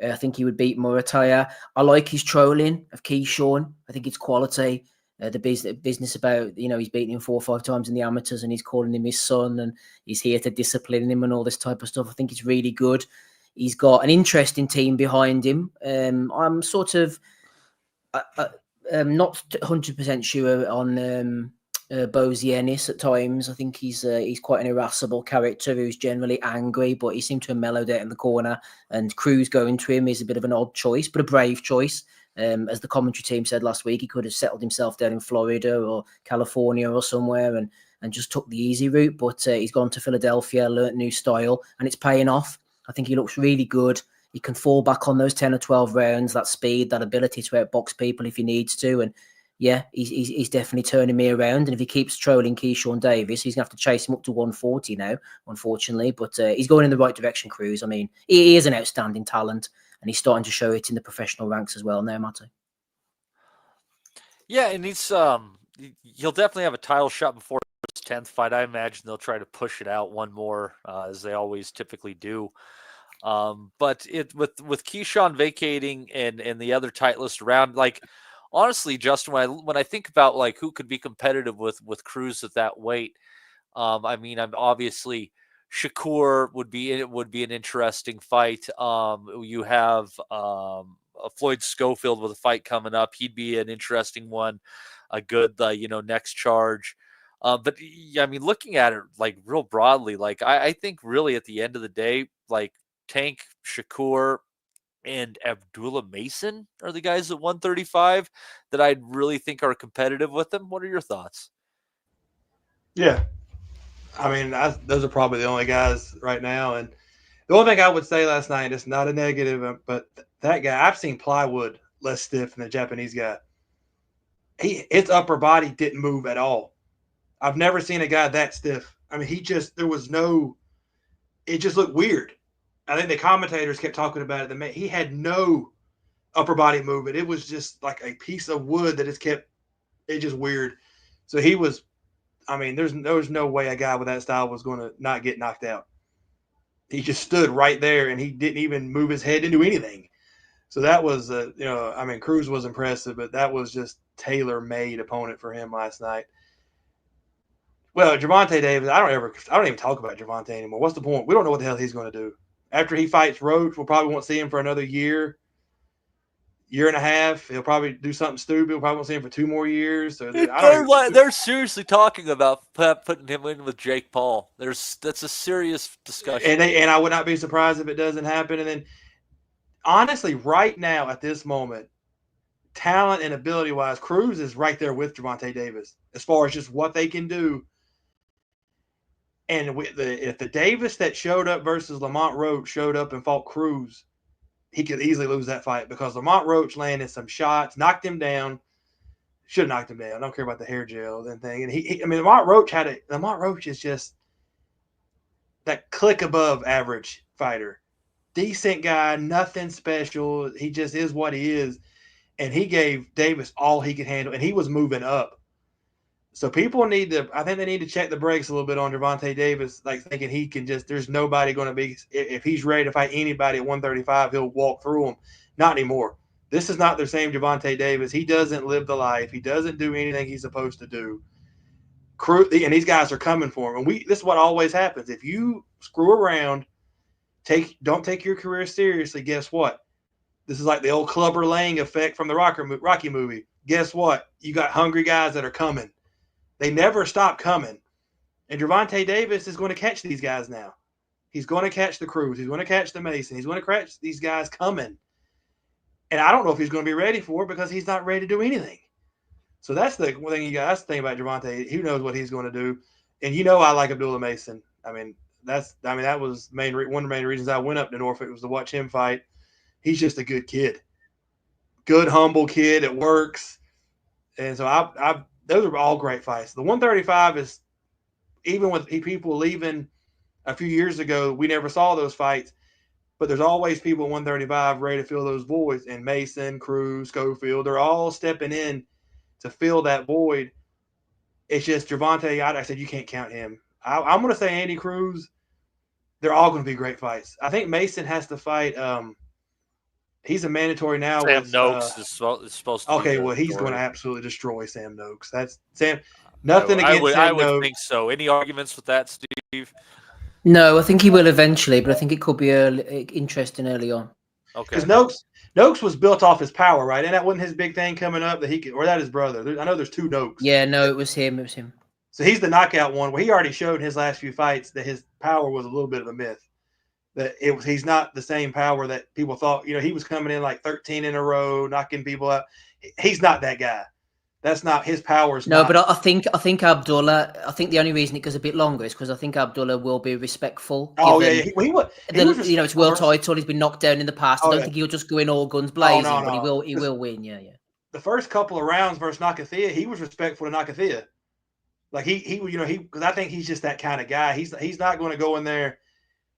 N: I think he would beat Murataya. I like his trolling of Keyshawn. I think it's quality. The business about, he's beaten him 4 or 5 times in the amateurs and he's calling him his son and he's here to discipline him and all this type of stuff. I think it's really good. He's got an interesting team behind him. I'm sort of not 100% sure on Bozienis at times. I think he's quite an irascible character who's generally angry, but he seemed to have mellowed out in the corner. And Cruz going to him is a bit of an odd choice, but a brave choice. As the commentary team said last week, he could have settled himself down in Florida or California or somewhere and just took the easy route. But he's gone to Philadelphia, learnt new style, and it's paying off. I think he looks really good. He can fall back on those 10 or 12 rounds, that speed, that ability to outbox people if he needs to. And he's definitely turning me around. And if he keeps trolling Keyshawn Davis, he's going to have to chase him up to 140 now, unfortunately. But he's going in the right direction, Cruz. He is an outstanding talent, and he's starting to show it in the professional ranks as well now, Matty.
L: Yeah, and he'll definitely have a title shot before his 10th fight. I imagine they'll try to push it out one more, as they always typically do. But with Keyshawn vacating and the other tight list around, like, honestly, Justin, when I think about like who could be competitive with Cruz at that weight, I'm obviously Shakur would be an interesting fight. You have Floyd Schofield with a fight coming up. He'd be an interesting one, a good next charge. But I mean, looking at it like real broadly, like I think really at the end of the day, like Tank, Shakur, and Abdullah Mason are the guys at 135 that I really think are competitive with them. What are your thoughts?
M: Yeah. I mean, those are probably the only guys right now. And the only thing I would say last night, it's not a negative, but that guy, I've seen plywood less stiff than the Japanese guy. His upper body didn't move at all. I've never seen a guy that stiff. I mean, it just looked weird. I think the commentators kept talking about it. He had no upper body movement. It was just like a piece of wood that it just weird. So he was, I mean, there's no way a guy with that style was going to not get knocked out. He just stood right there and he didn't even move his head to do anything. So that was, I mean, Cruz was impressive, but that was just tailor-made opponent for him last night. Well, Gervonta Davis, I don't even talk about Gervonta anymore. What's the point? We don't know what the hell he's going to do. After he fights Roach, we'll probably won't see him for another year and a half. He'll probably do something stupid. We'll probably won't see him for 2 more years. So
L: They're seriously talking about putting him in with Jake Paul. That's a serious discussion.
M: And I would not be surprised if it doesn't happen. And then, honestly, right now at this moment, talent and ability-wise, Cruz is right there with Gervonta Davis as far as just what they can do. And if the Davis that showed up versus Lamont Roach showed up and fought Cruz, he could easily lose that fight because Lamont Roach landed some shots, knocked him down. Should have knocked him down. I don't care about the hair gel and thing. And Lamont Roach is just that click above average fighter. Decent guy, nothing special. He just is what he is. And he gave Davis all he could handle, and he was moving up. So people I think they need to check the brakes a little bit on Gervonta Davis, like thinking he can there's nobody going to be, if he's ready to fight anybody at 135, he'll walk through them. Not anymore. This is not the same Gervonta Davis. He doesn't live the life. He doesn't do anything he's supposed to do. And these guys are coming for him. And this is what always happens. If you screw around, don't take your career seriously, guess what? This is like the old Clubber Lang effect from the Rocky movie. Guess what? You got hungry guys that are coming. They never stop coming. And Gervonta Davis is going to catch these guys now. He's going to catch the Cruz. He's going to catch the Mason. He's going to catch these guys coming. And I don't know if he's going to be ready for it because he's not ready to do anything. So that's the one thing that's the thing about Gervonta. Who knows what he's going to do? And I like Abdullah Mason. I mean, that was one of the main reasons I went up to Norfolk was to watch him fight. He's just a good kid. Good, humble kid. It works. And so those are all great fights. The 135 is, even with people leaving a few years ago, we never saw those fights. But there's always people at 135 ready to fill those voids. And Mason, Cruz, Schofield, they're all stepping in to fill that void. It's just Gervonta, I said you can't count him. I'm going to say Andy Cruz. They're all going to be great fights. I think Mason has to fight he's a mandatory now.
L: Sam Noakes is supposed to.
M: Okay, well, he's going to absolutely destroy Sam Noakes. That's Sam. Nothing against Sam
L: I would
M: Noakes.
L: think so. Any arguments with that, Steve?
N: No, I think he will eventually, but I think it could be interesting early on.
L: Okay.
M: Because Noakes was built off his power, right? And that wasn't his big thing coming up that he could, or that his brother. I know there's 2 Noakes.
N: Yeah, no, it was him.
M: So he's the knockout one where he already showed in his last few fights that his power was a little bit of a myth. That he's not the same power that people thought. He was coming in like 13 in a row, knocking people out. He's not that guy. That's not his powers.
N: No, but I think Abdullah. I think the only reason it goes a bit longer is because I think Abdullah will be respectful.
M: Oh yeah, he was
N: it's world title. He's been knocked down in the past. I don't think he'll just go in all guns blazing, but he will win. Yeah.
M: The first couple of rounds versus Nakathia, he was respectful to Nakathia. Like he because I think he's just that kind of guy. He's not going to go in there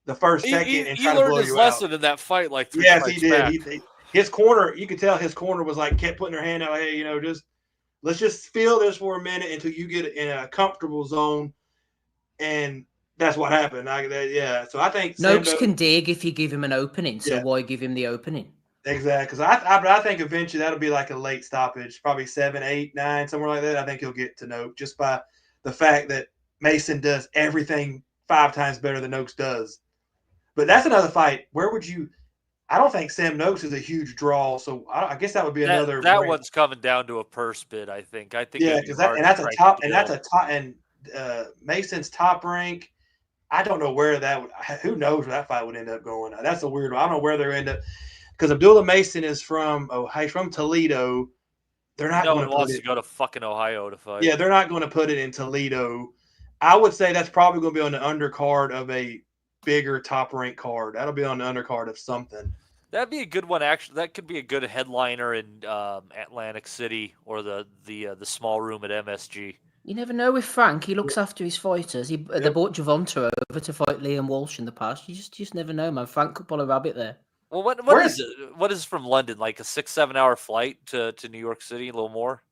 M: the first second and try to blow you out.
L: He learned his lesson in that fight like 3
M: yes,
L: fights
M: he did.
L: back.
M: His corner, you could tell his corner was like kept putting their hand out. Hey, let's just feel this for a minute until you get in a comfortable zone, and that's what happened. So I think
N: Noakes can dig if you give him an opening. So why give him the opening?
M: Exactly, because I think eventually that'll be like a late stoppage, probably 7, 8, 9, somewhere like that. I think he'll get to Noakes just by the fact that Mason does everything 5 times better than Noakes does. But that's another fight. Where would you? I don't think Sam Noakes is a huge draw, so I guess that would be another.
L: That one's coming down to a purse bid, I think.
M: Yeah, because that's a top, and Mason's top rank. I don't know where that would. Who knows where that fight would end up going? That's a weird one. I don't know where they're end up because Abdullah Mason is from he's from Toledo. They're not
L: No
M: going
L: one wants to go to fucking Ohio to fight.
M: Yeah, they're not going to put it in Toledo. I would say that's probably going to be on the undercard of a bigger top rank card. That'll be on the undercard of something.
L: That'd be a good one, actually. That could be a good headliner in Atlantic City or the small room at MSG.
N: You never know with Frank. He looks after his fighters. They brought Javonta over to fight Liam Walsh in the past. You just never know, man. Frank could pull a rabbit there.
L: Well, what is it? What is from London? Like a 6-7 hour flight to New York City? A little more?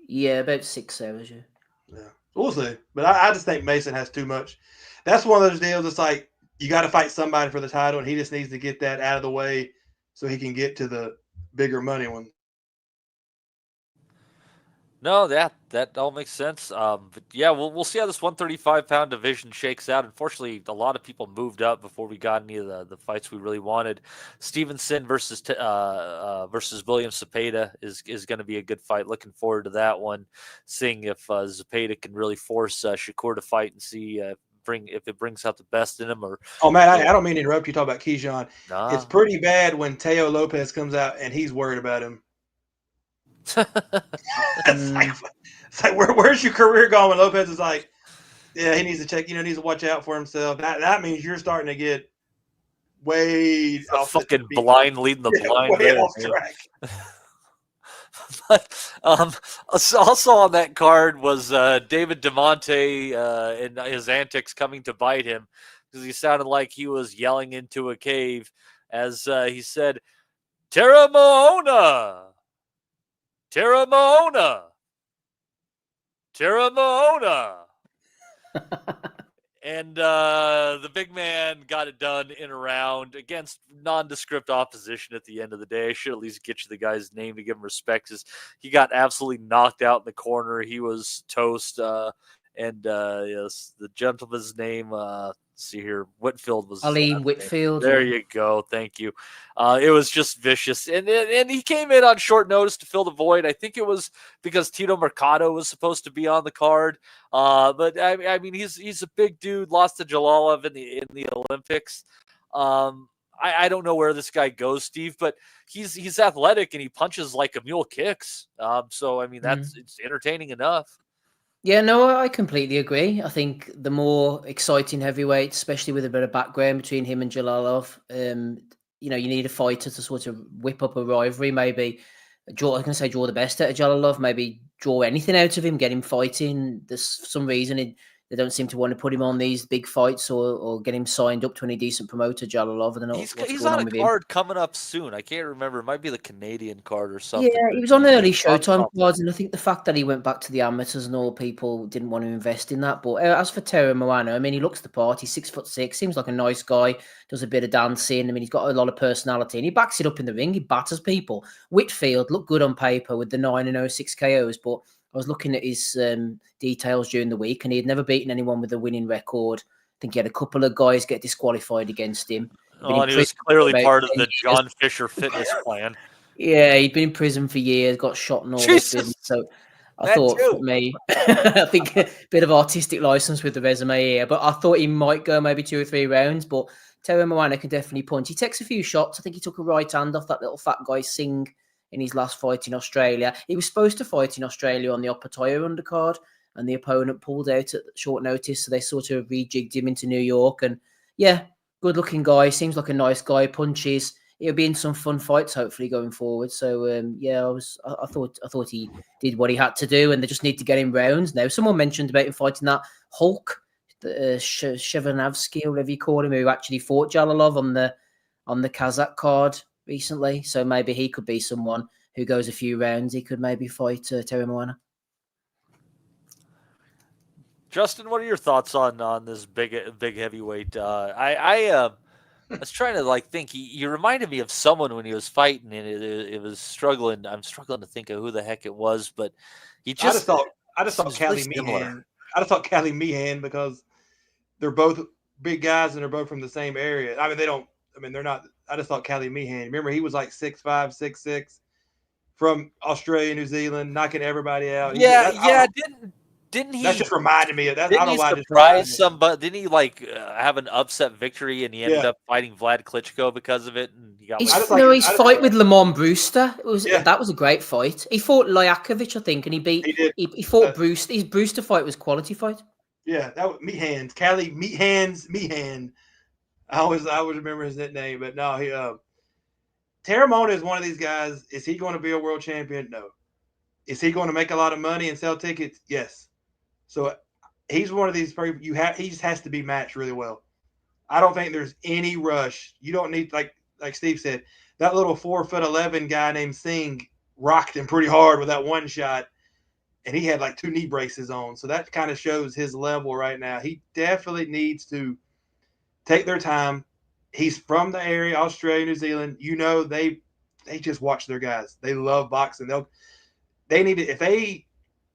N: Yeah, about 6 hours.
M: Yeah, we'll see. But I just think Mason has too much. That's one of those deals. It's like you got to fight somebody for the title, and he just needs to get that out of the way so he can get to the bigger money one.
L: No, that all makes sense. But yeah, we'll see how this 135-pound division shakes out. Unfortunately, a lot of people moved up before we got any of the fights we really wanted. Stevenson versus William Zepeda is going to be a good fight. Looking forward to that one. Seeing if Zepeda can really force Shakur to fight and see if it brings out the best in him. Or
M: man, I don't mean to interrupt you. Talk about Keyshawn.
L: Nah.
M: It's pretty bad when Teo Lopez comes out and he's worried about him. It's like where's your career going when Lopez is like, yeah, he needs to check, needs to watch out for himself. That means you're starting to get way off
L: fucking blind leading the blind.
M: Way off track.
L: But also on that card was David Diamante and his antics coming to bite him because he sounded like he was yelling into a cave as he said, Teremoana! Teremoana! Teremoana! And the big man got it done in a round against nondescript opposition at the end of the day. I should at least get you the guy's name to give him respect because he got absolutely knocked out in the corner. He was toast. Yes, the gentleman's name, see here, Whitfield was
N: Alim Whitfield.
L: There you go. Thank you. It was just vicious. And he came in on short notice to fill the void. I think it was because Tito Mercado was supposed to be on the card. But I mean, he's a big dude, lost to Jalalov in the Olympics. I don't know where this guy goes, Steve, but he's athletic and he punches like a mule kicks. So I mean, it's entertaining enough.
N: Yeah, no, I completely agree. I think the more exciting heavyweights, especially with a bit of background between him and Jalalov, you need a fighter to sort of whip up a rivalry. Maybe draw the best out of Jalalov. Maybe draw anything out of him, get him fighting. There's for some reason they don't seem to want to put him on these big fights or get him signed up to any decent promoter. Jalalov, I don't know.
L: He's on a card coming up soon. I can't remember. It might be the Canadian card or something.
N: Yeah, he was on early Showtime cards, and I think the fact that he went back to the amateurs and all, people didn't want to invest in that. But as for Teremoana, I mean, he looks the part. He's 6'6", seems like a nice guy. Does a bit of dancing. I mean, he's got a lot of personality, and he backs it up in the ring. He batters people. Whitfield looked good on paper with the 9-06 KOs, but I was looking at his details during the week, and he had never beaten anyone with a winning record. I think he had a couple of guys get disqualified against him.
L: And he was clearly part of the John Fisher fitness plan.
N: Yeah, he'd been in prison for years, got shot and all this. So I thought for me, I think a bit of artistic license with the resume here, but I thought he might go maybe 2 or 3 rounds. But Teremoana can definitely punch. He takes a few shots. I think he took a right hand off that little fat guy Singh in his last fight in Australia. He was supposed to fight in Australia on the Opataya undercard, and the opponent pulled out at short notice, so they sort of rejigged him into New York. And yeah, good-looking guy. Seems like a nice guy. Punches. He'll be in some fun fights, hopefully, going forward. So yeah, I thought he did what he had to do, and they just need to get him rounds now. Someone mentioned about him fighting that Hulk, Shevchenkovsky, or whatever you call him, who actually fought Jalalov on the Kazakh card recently. So maybe he could be someone who goes a few rounds. He could maybe fight Teremoana.
L: Justin, what are your thoughts on this big heavyweight? I was trying to think. He reminded me of someone when he was fighting, and it was struggling. I'm struggling to think of who the heck it was, but I just thought
M: Cali Meehan. I just thought Cali Meehan because they're both big guys and they're both from the same area. I mean, they're not. I just thought Cali Meehan. Remember, he was like 6'5", 6'6", from Australia, New Zealand, knocking everybody out.
L: Yeah. Didn't he?
M: That just reminded me of that. I
L: Didn't
M: don't know
L: he
M: why. It just reminded
L: surprise
M: me.
L: somebody? Didn't he like have an upset victory and he ended
M: Yeah.
L: up fighting Vlad Klitschko because of it? And he got
N: His,
L: like,
N: no, his fight with Lamont Brewster that was a great fight. He fought Lyakovich, I think, and he beat. He fought Bruce. His Brewster fight was quality fight.
M: Yeah, that was Meat Hands, Cali Meat Hands, Meat Hand. I always remember his nickname, but no, he Teremoana is one of these guys. Is he going to be a world champion? No. Is he going to make a lot of money and sell tickets? Yes. So he's one of these people he just has to be matched really well. I don't think there's any rush. You don't need like Steve said, that little 4'11" guy named Singh rocked him pretty hard with that one shot, and he had like 2 knee braces on. So that kind of shows his level right now. He definitely needs to take their time. He's from the area, Australia, New Zealand. You know, they just watch their guys. They love boxing. They need to, if they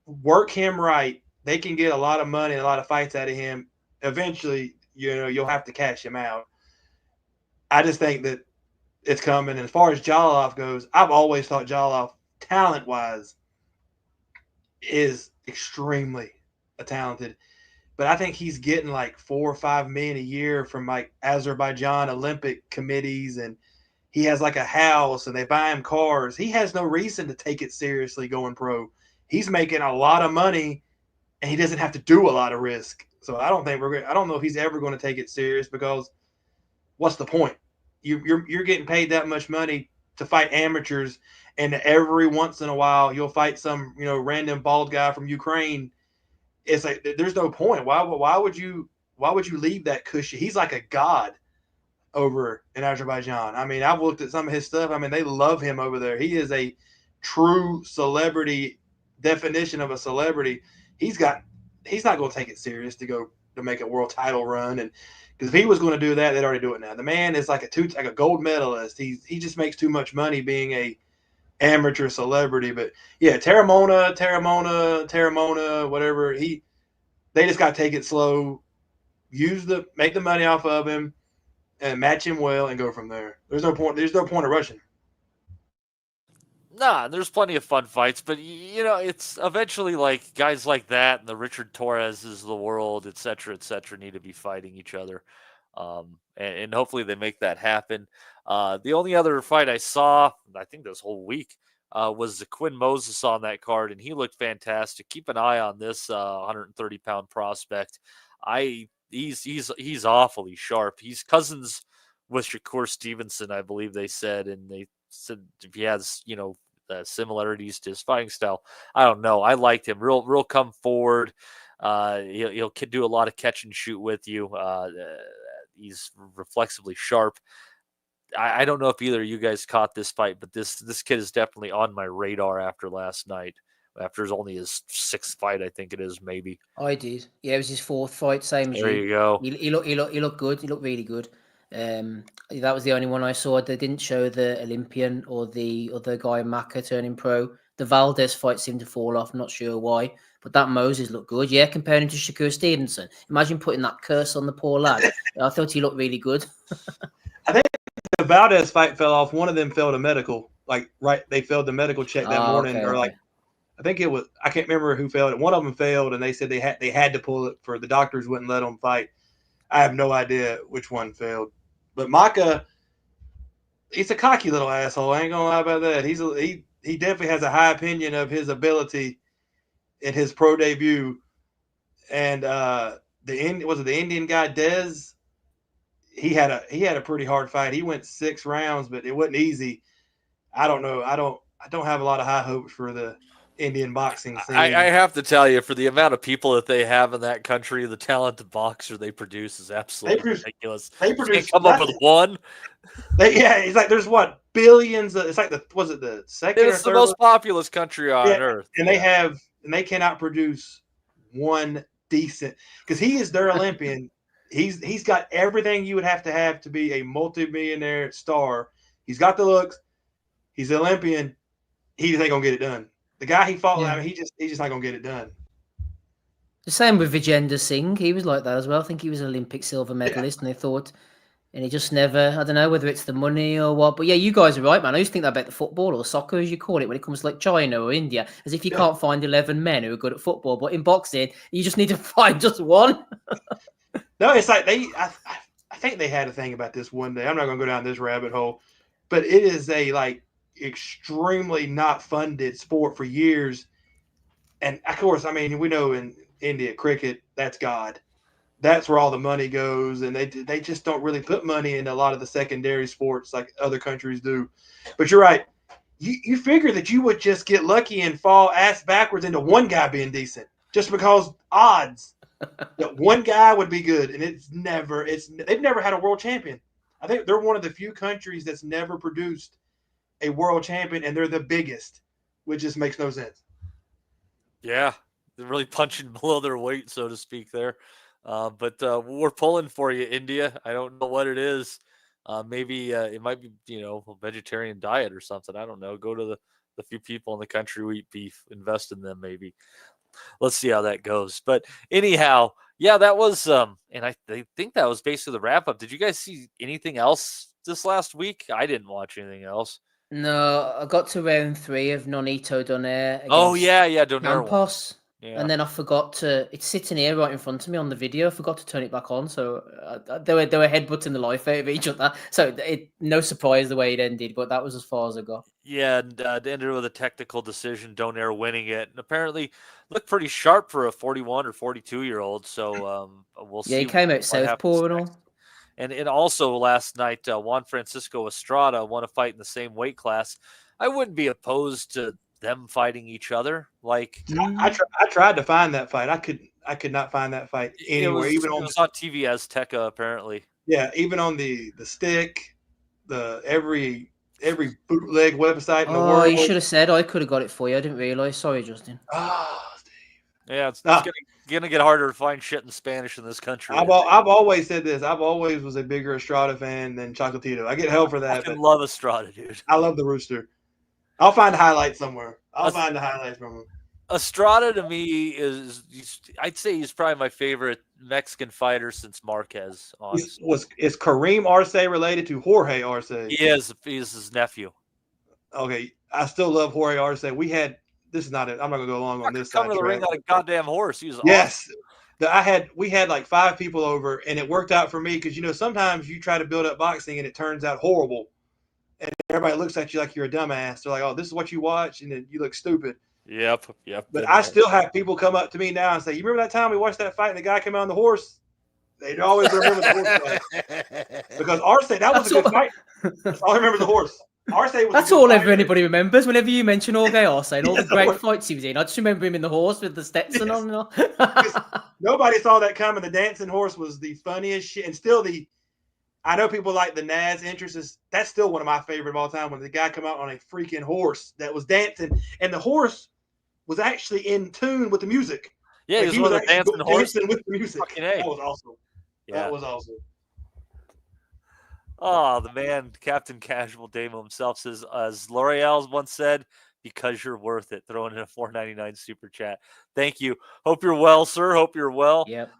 M: work him right, they can get a lot of money and a lot of fights out of him. Eventually, you'll have to cash him out. I just think that it's coming. And as far as Jalolov goes, I've always thought Jalolov, talent-wise, is extremely talented. But I think he's getting like $4 or $5 million a year from like Azerbaijan Olympic committees, and he has like a house and they buy him cars. He has no reason to take it seriously going pro. He's making a lot of money and he doesn't have to do a lot of risk. So I don't know if he's ever going to take it serious, because what's the point? You're getting paid that much money to fight amateurs, and every once in a while you'll fight some random bald guy from Ukraine. It's like there's no point. Why would you leave that cushy? He's like a god over in Azerbaijan. I mean, I've looked at some of his stuff. I mean, they love him over there. He is a true celebrity, definition of a celebrity. He's not going to take it serious to make a world title run, and because if he was going to do that, they'd already do it now. The man is like a gold medalist. He just makes too much money being a amateur celebrity. But yeah, Teremoana, whatever. They just got to take it slow, make the money off of him, and match him well, and go from there. There's no point of rushing.
L: Nah, there's plenty of fun fights, but it's eventually like guys like that and the Richard Torreses of the world, et cetera, need to be fighting each other. And hopefully they make that happen. The only other fight I saw, I think this whole week, was the Quinn Moses on that card, and he looked fantastic. Keep an eye on this 130-pound prospect. He's awfully sharp. He's cousins with Shakur Stevenson, I believe they said, and they said if he has similarities to his fighting style. I don't know. I liked him. Real come forward. He'll do a lot of catch and shoot with you. He's reflexively sharp. I don't know if either of you guys caught this fight, but this kid is definitely on my radar after last night. After only his 6th fight, I think it is, maybe.
N: I did. Yeah, it was his 4th fight, same as you.
L: There you go.
N: He looked good. He looked really good. That was the only one I saw. They didn't show the Olympian or the other guy, Maka, turning pro. The Valdez fight seemed to fall off. I'm not sure why, but that Moses looked good. Yeah, comparing him to Shakur Stevenson. Imagine putting that curse on the poor lad. I thought he looked really good.
M: I think the Valdez fight fell off. One of them failed a medical. They failed the medical check that morning,
N: okay.
M: I think it was. I can't remember who failed it. One of them failed, and they said they had to pull it for the doctors wouldn't let them fight. I have no idea which one failed. But Maka, he's a cocky little asshole. I ain't gonna lie about that. He definitely has a high opinion of his ability in his pro debut. And the Indian guy Dez? He had a pretty hard fight. He went 6 rounds, but it wasn't easy. I don't know. I don't have a lot of high hopes for the Indian boxing scene.
L: I have to tell you, for the amount of people that they have in that country, the talented boxer they produce is absolutely ridiculous.
M: They produce
L: come up with one.
M: It's like there's billions. It's like the second.
L: It's the most populous country on earth,
M: and they cannot produce one decent, because he is their Olympian. He's got everything you would have to be a multi-millionaire star. He's got the looks. He's an Olympian. He just ain't gonna get it done. The guy he fought, he's just not gonna get it done.
N: The same with Vijender Singh. He was like that as well. I think he was an Olympic silver medalist, and they thought And he just never, I don't know whether it's the money or what, but yeah, you guys are right, man. I used to think that about the football or soccer, as you call it, when it comes to like China or India, as if you can't find 11 men who are good at football. But in boxing, you just need to find just one.
M: No, it's like I think they had a thing about this one day. I'm not going to go down this rabbit hole, but it is a like extremely not funded sport for years. And of course, I mean, we know in India, cricket, that's God. That's where all the money goes, and they just don't really put money into a lot of the secondary sports like other countries do. But you're right. You figure that you would just get lucky and fall ass backwards into one guy being decent just because odds that one guy would be good, and they've never had a world champion. I think they're one of the few countries that's never produced a world champion, and they're the biggest, which just makes no sense.
L: Yeah, they're really punching below their weight, so to speak, there. But we're pulling for you, India. I don't know what it is. Maybe it might be, a vegetarian diet or something. I don't know. Go to the few people in the country who eat beef, invest in them, maybe. Let's see how that goes. But anyhow, yeah, that was, and I think that was basically the wrap up. Did you guys see anything else this last week? I didn't watch anything else.
N: No, I got to round 3 of Nonito Donaire.
L: Oh, yeah, Donaire.
N: Campos.
L: Yeah.
N: And then I forgot to. It's sitting here right in front of me on the video. I forgot to turn it back on, so they were headbutting the life out of each other. So no surprise the way it ended, but that was as far as I got.
L: Yeah, and it ended with a technical decision. Donaire winning it, and apparently looked pretty sharp for a 41 or 42-year-old. So we'll see.
N: Yeah, he came out southpaw and all.
L: And also last night, Juan Francisco Estrada won a fight in the same weight class. I wouldn't be opposed to them fighting each other. Like
M: I tried to find that fight. I could not find that fight anywhere.
L: It was on TV Azteca apparently.
M: Yeah, even on the stick, every bootleg website in the world.
N: Oh, you should have said I could have got it for you. I didn't realize. Sorry, Justin.
L: Yeah, it's gonna get harder to find shit in Spanish in this country.
M: I've always said this. I've always was a bigger Estrada fan than Chocolatito. I get hell for that.
L: I love Estrada, dude.
M: I love the Rooster. I'll find highlights somewhere. I'll find the highlights from him.
L: Estrada to me I'd say he's probably my favorite Mexican fighter since Marquez. Honestly,
M: is Kareem Arce related to Jorge Arce?
L: He is his nephew.
M: Okay, I still love Jorge Arce. This is not it. I'm not gonna go along on this.
L: Coming to the ring on a goddamn horse. He was
M: yes. Awesome. We had like 5 people over, and it worked out for me because sometimes you try to build up boxing and it turns out horrible. And everybody looks at you like you're a dumbass. They're like, "Oh, this is what you watch," and then you look stupid.
L: Yep.
M: But I still have people come up to me now and say, "You remember that time we watched that fight and the guy came out on the horse?" They always remember the horse fight. Because Arce, that was a good fight. That's all I remember the horse. Arce was.
N: That's all anybody remembers. Whenever you mention Jorge Arce and all the great fights he was in, I just remember him in the horse with the Stetson on and all.
M: Nobody saw that coming. The dancing horse was the funniest shit, and still I know people like the Naz interests. That's still one of my favorite of all time. When the guy come out on a freaking horse that was dancing, and the horse was actually in tune with the music.
L: Yeah,
M: like
L: he was dancing
M: with the music. That was awesome.
L: Yeah.
M: That was awesome.
L: Oh, the man, Captain Casual Damo himself says, as L'Oreal once said, "Because you're worth it." Throwing in a $4.99 super chat. Thank you. Hope you're well, sir. Hope you're well.
N: Yep.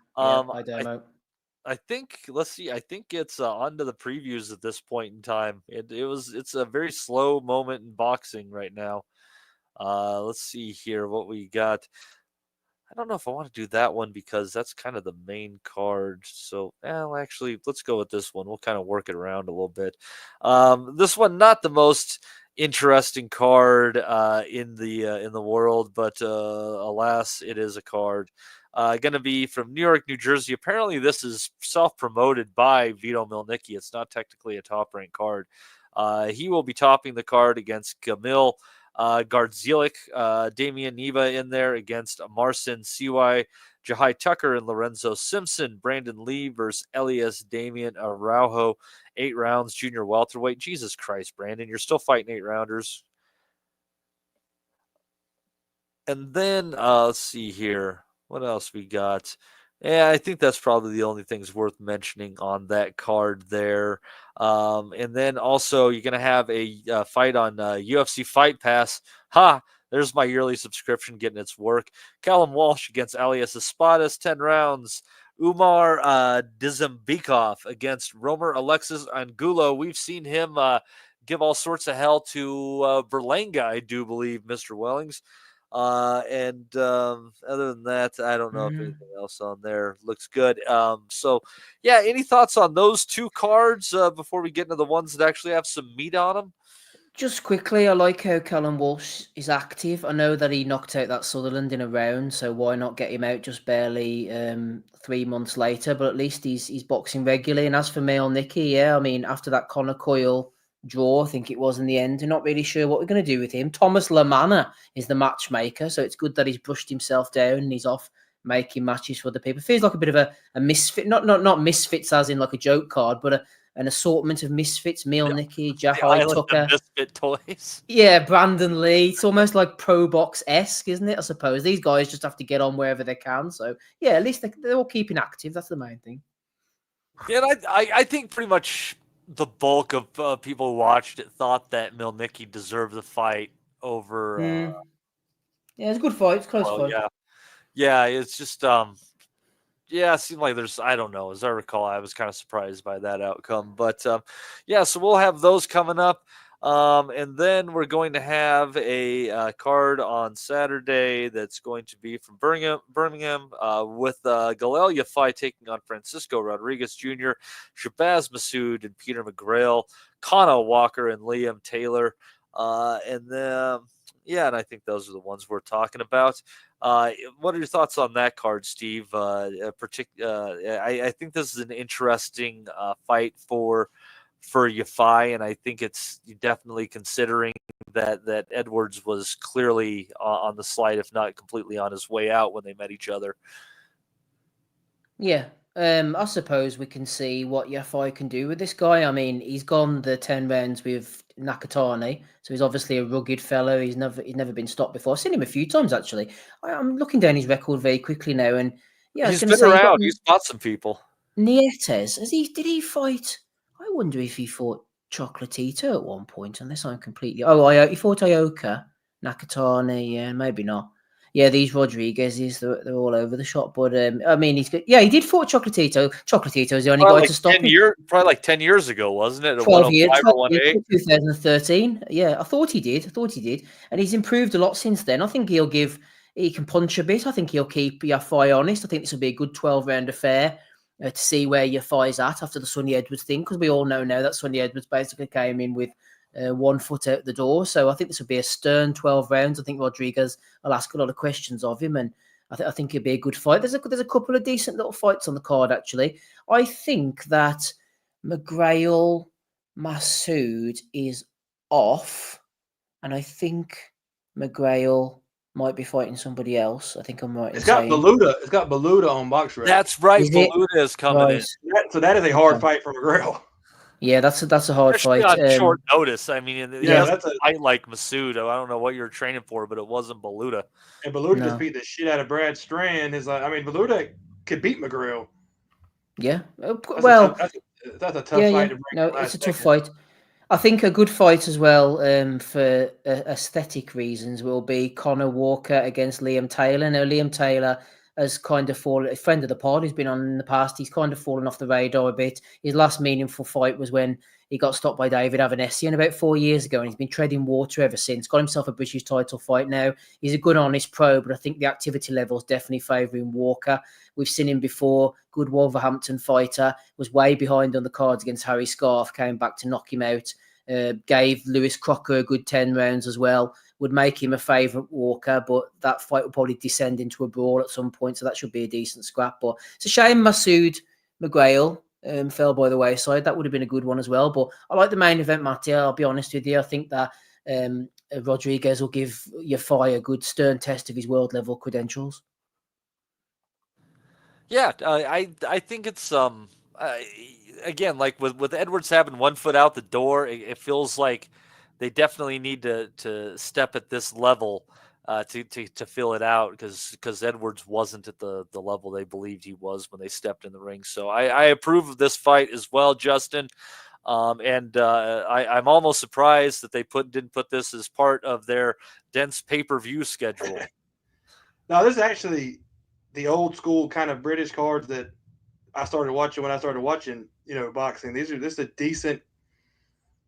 L: I think, let's see, I think it's on to the previews at this point in time. It's a very slow moment in boxing right now. Let's see here what we got. I don't know if I want to do that one because that's kind of the main card. So, actually, let's go with this one. We'll kind of work it around a little bit. This one, not the most interesting card in the world, but alas, it is a card. Going to be from New York, New Jersey. Apparently, this is self-promoted by Vito Milnicki. It's not technically a top-ranked card. He will be topping the card against Kamil Gardzielik, Damian Neva in there against Marcin CY, Jahai Tucker and Lorenzo Simpson, Brandon Lee versus Elias Damian Araujo, 8 rounds, junior welterweight. Jesus Christ, Brandon, you're still fighting 8-rounders. And then let's see here. What else we got? Yeah, I think that's probably the only things worth mentioning on that card there. And then also you're going to have a fight on UFC Fight Pass. There's my yearly subscription getting its work. Callum Walsh against Alias Espadas, 10 rounds. Umar Dizembekov against Romer Alexis Angulo. We've seen him give all sorts of hell to Berlanga, I do believe, Mr. Wellings. And other than that, I don't know if anything else on there looks good. So, yeah, any thoughts on those two cards before we get into the ones that actually have some meat on them?
N: Just quickly, I like how Callum Walsh is active. I know that he knocked out that Sutherland in a round, so why not get him out just barely 3 months later? But at least he's boxing regularly. And as for Male Nicky, yeah, I mean, after that Conor Coyle draw, I think it was in the end, we're not really sure what we're going to do with him. Thomas Lamanna is the matchmaker, so it's good that he's brushed himself down and he's off making matches for other people. Feels like a bit of a misfit, not misfits as in like a joke card, but an assortment of misfits. Male Nicky, Jahai Tucker,
L: misfit toys.
N: Yeah, Brandon Lee. It's almost like Pro Box-esque, isn't it? I suppose these guys just have to get on wherever they can. So yeah, at least they're all keeping active. That's the main thing.
L: Yeah, and I think pretty much the bulk of people who watched it thought that Milnicki deserved the fight over.
N: Yeah, it's a good fight. It's a close fight.
L: Yeah, it's just yeah, it seemed like I don't know. As I recall, I was kind of surprised by that outcome. But yeah, so we'll have those coming up. And then we're going to have a card on Saturday that's going to be from Birmingham with Galal Yafai taking on Francisco Rodriguez Jr., Shabazz Massoud and Peter McGrail, Connor Walker and Liam Taylor. And then, yeah, and I think those are the ones we're talking about. What are your thoughts on that card, Steve? I think this is an interesting fight for Yafai, and I think it's definitely considering that Edwards was clearly on the slide, if not completely on his way out when they met each other.
N: Yeah, I suppose we can see what Yafai can do with this guy. I mean, he's gone the 10 rounds with Nakatani, so he's obviously a rugged fellow. He's never been stopped before. I've seen him a few times actually. I'm looking down his record very quickly now, and yeah,
L: he's been around. He's fought some people.
N: Nietes, did he fight? I wonder if he fought Chocolatito at one point, unless I'm completely. Oh, he fought Ioka, Nakatani. Yeah, maybe not. Yeah, these Rodriguez's, they're all over the shop. But I mean, he's good. Yeah, he did fought Chocolatito. Chocolatito's the only guy to stop him.
L: Probably like 10 years ago, wasn't it?
N: 12 years, 2013. Yeah, I thought he did. And he's improved a lot since then. I think he can punch a bit. I think he'll keep Yafai honest. I think this will be a good 12-round affair to see where Yafai's at after the Sonny Edwards thing, because we all know now that Sonny Edwards basically came in with 1 foot out the door. So I think this will be a stern 12 rounds. I think Rodriguez will ask a lot of questions of him, and I think it'll be a good fight. There's a couple of decent little fights on the card, actually. I think that McGrail Massoud is off, and I think McGrail might be fighting somebody else. I think I'm right.
M: It's got Beluda on BoxRec.
L: That's right. Beluda is coming in.
M: So that is a hard fight for McGrail.
N: Yeah, that's a hard
L: Especially
N: fight.
L: On short notice. I mean, that's a fight like Massoud. I don't know what you're training for, but it wasn't Beluda.
M: And Beluda just beat the shit out of Brad Strand. Beluda could beat McGrail.
N: Yeah.
M: That's a tough fight to bring.
N: No, it's a tough fight. I think a good fight as well for aesthetic reasons will be Connor Walker against Liam Taylor. Now, Liam Taylor has kind of fallen, a friend of the pod who's been on in the past, he's kind of fallen off the radar a bit. His last meaningful fight was when he got stopped by David Avanesian about 4 years ago, and he's been treading water ever since. Got himself a British title fight now. He's a good, honest pro, but I think the activity level is definitely favouring Walker. We've seen him before. Good Wolverhampton fighter. Was way behind on the cards against Harry Scarf. Came back to knock him out. Gave Lewis Crocker a good 10 rounds as well. Would make him a favourite Walker, but that fight will probably descend into a brawl at some point, so that should be a decent scrap. But it's a shame Massoud McGrail fell by the wayside. That would have been a good one as well. But I like the main event, Matty. I'll be honest with you. I think that Rodriguez will give Yafai a good stern test of his world level credentials.
L: Yeah, I think it's again, like with Edwards having 1 foot out the door, it feels like they definitely need to step at this level to fill it out, because Edwards wasn't at the level they believed he was when they stepped in the ring. So I approve of this fight as well, Justin. And I'm almost surprised that they didn't put this as part of their dense pay-per-view schedule.
M: No, this is actually the old school kind of British cards that I started watching boxing. This is a decent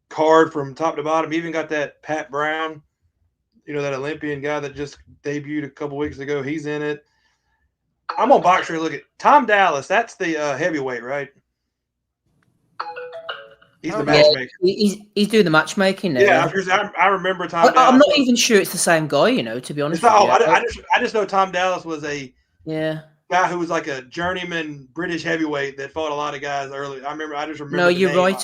M: card from top to bottom. You even got that Pat Brown, that Olympian guy that just debuted a couple weeks ago. He's in it. I'm on Boxer. Look at Tom Dallas. That's the heavyweight, right? He's the matchmaker.
N: He's doing the matchmaking now.
M: Yeah, I remember Tom Dallas.
N: I'm not even sure it's the same guy, to be honest.
M: I just know Tom Dallas was a
N: guy
M: who was like a journeyman British heavyweight that fought a lot of guys early. I just remember.
N: No, you're right,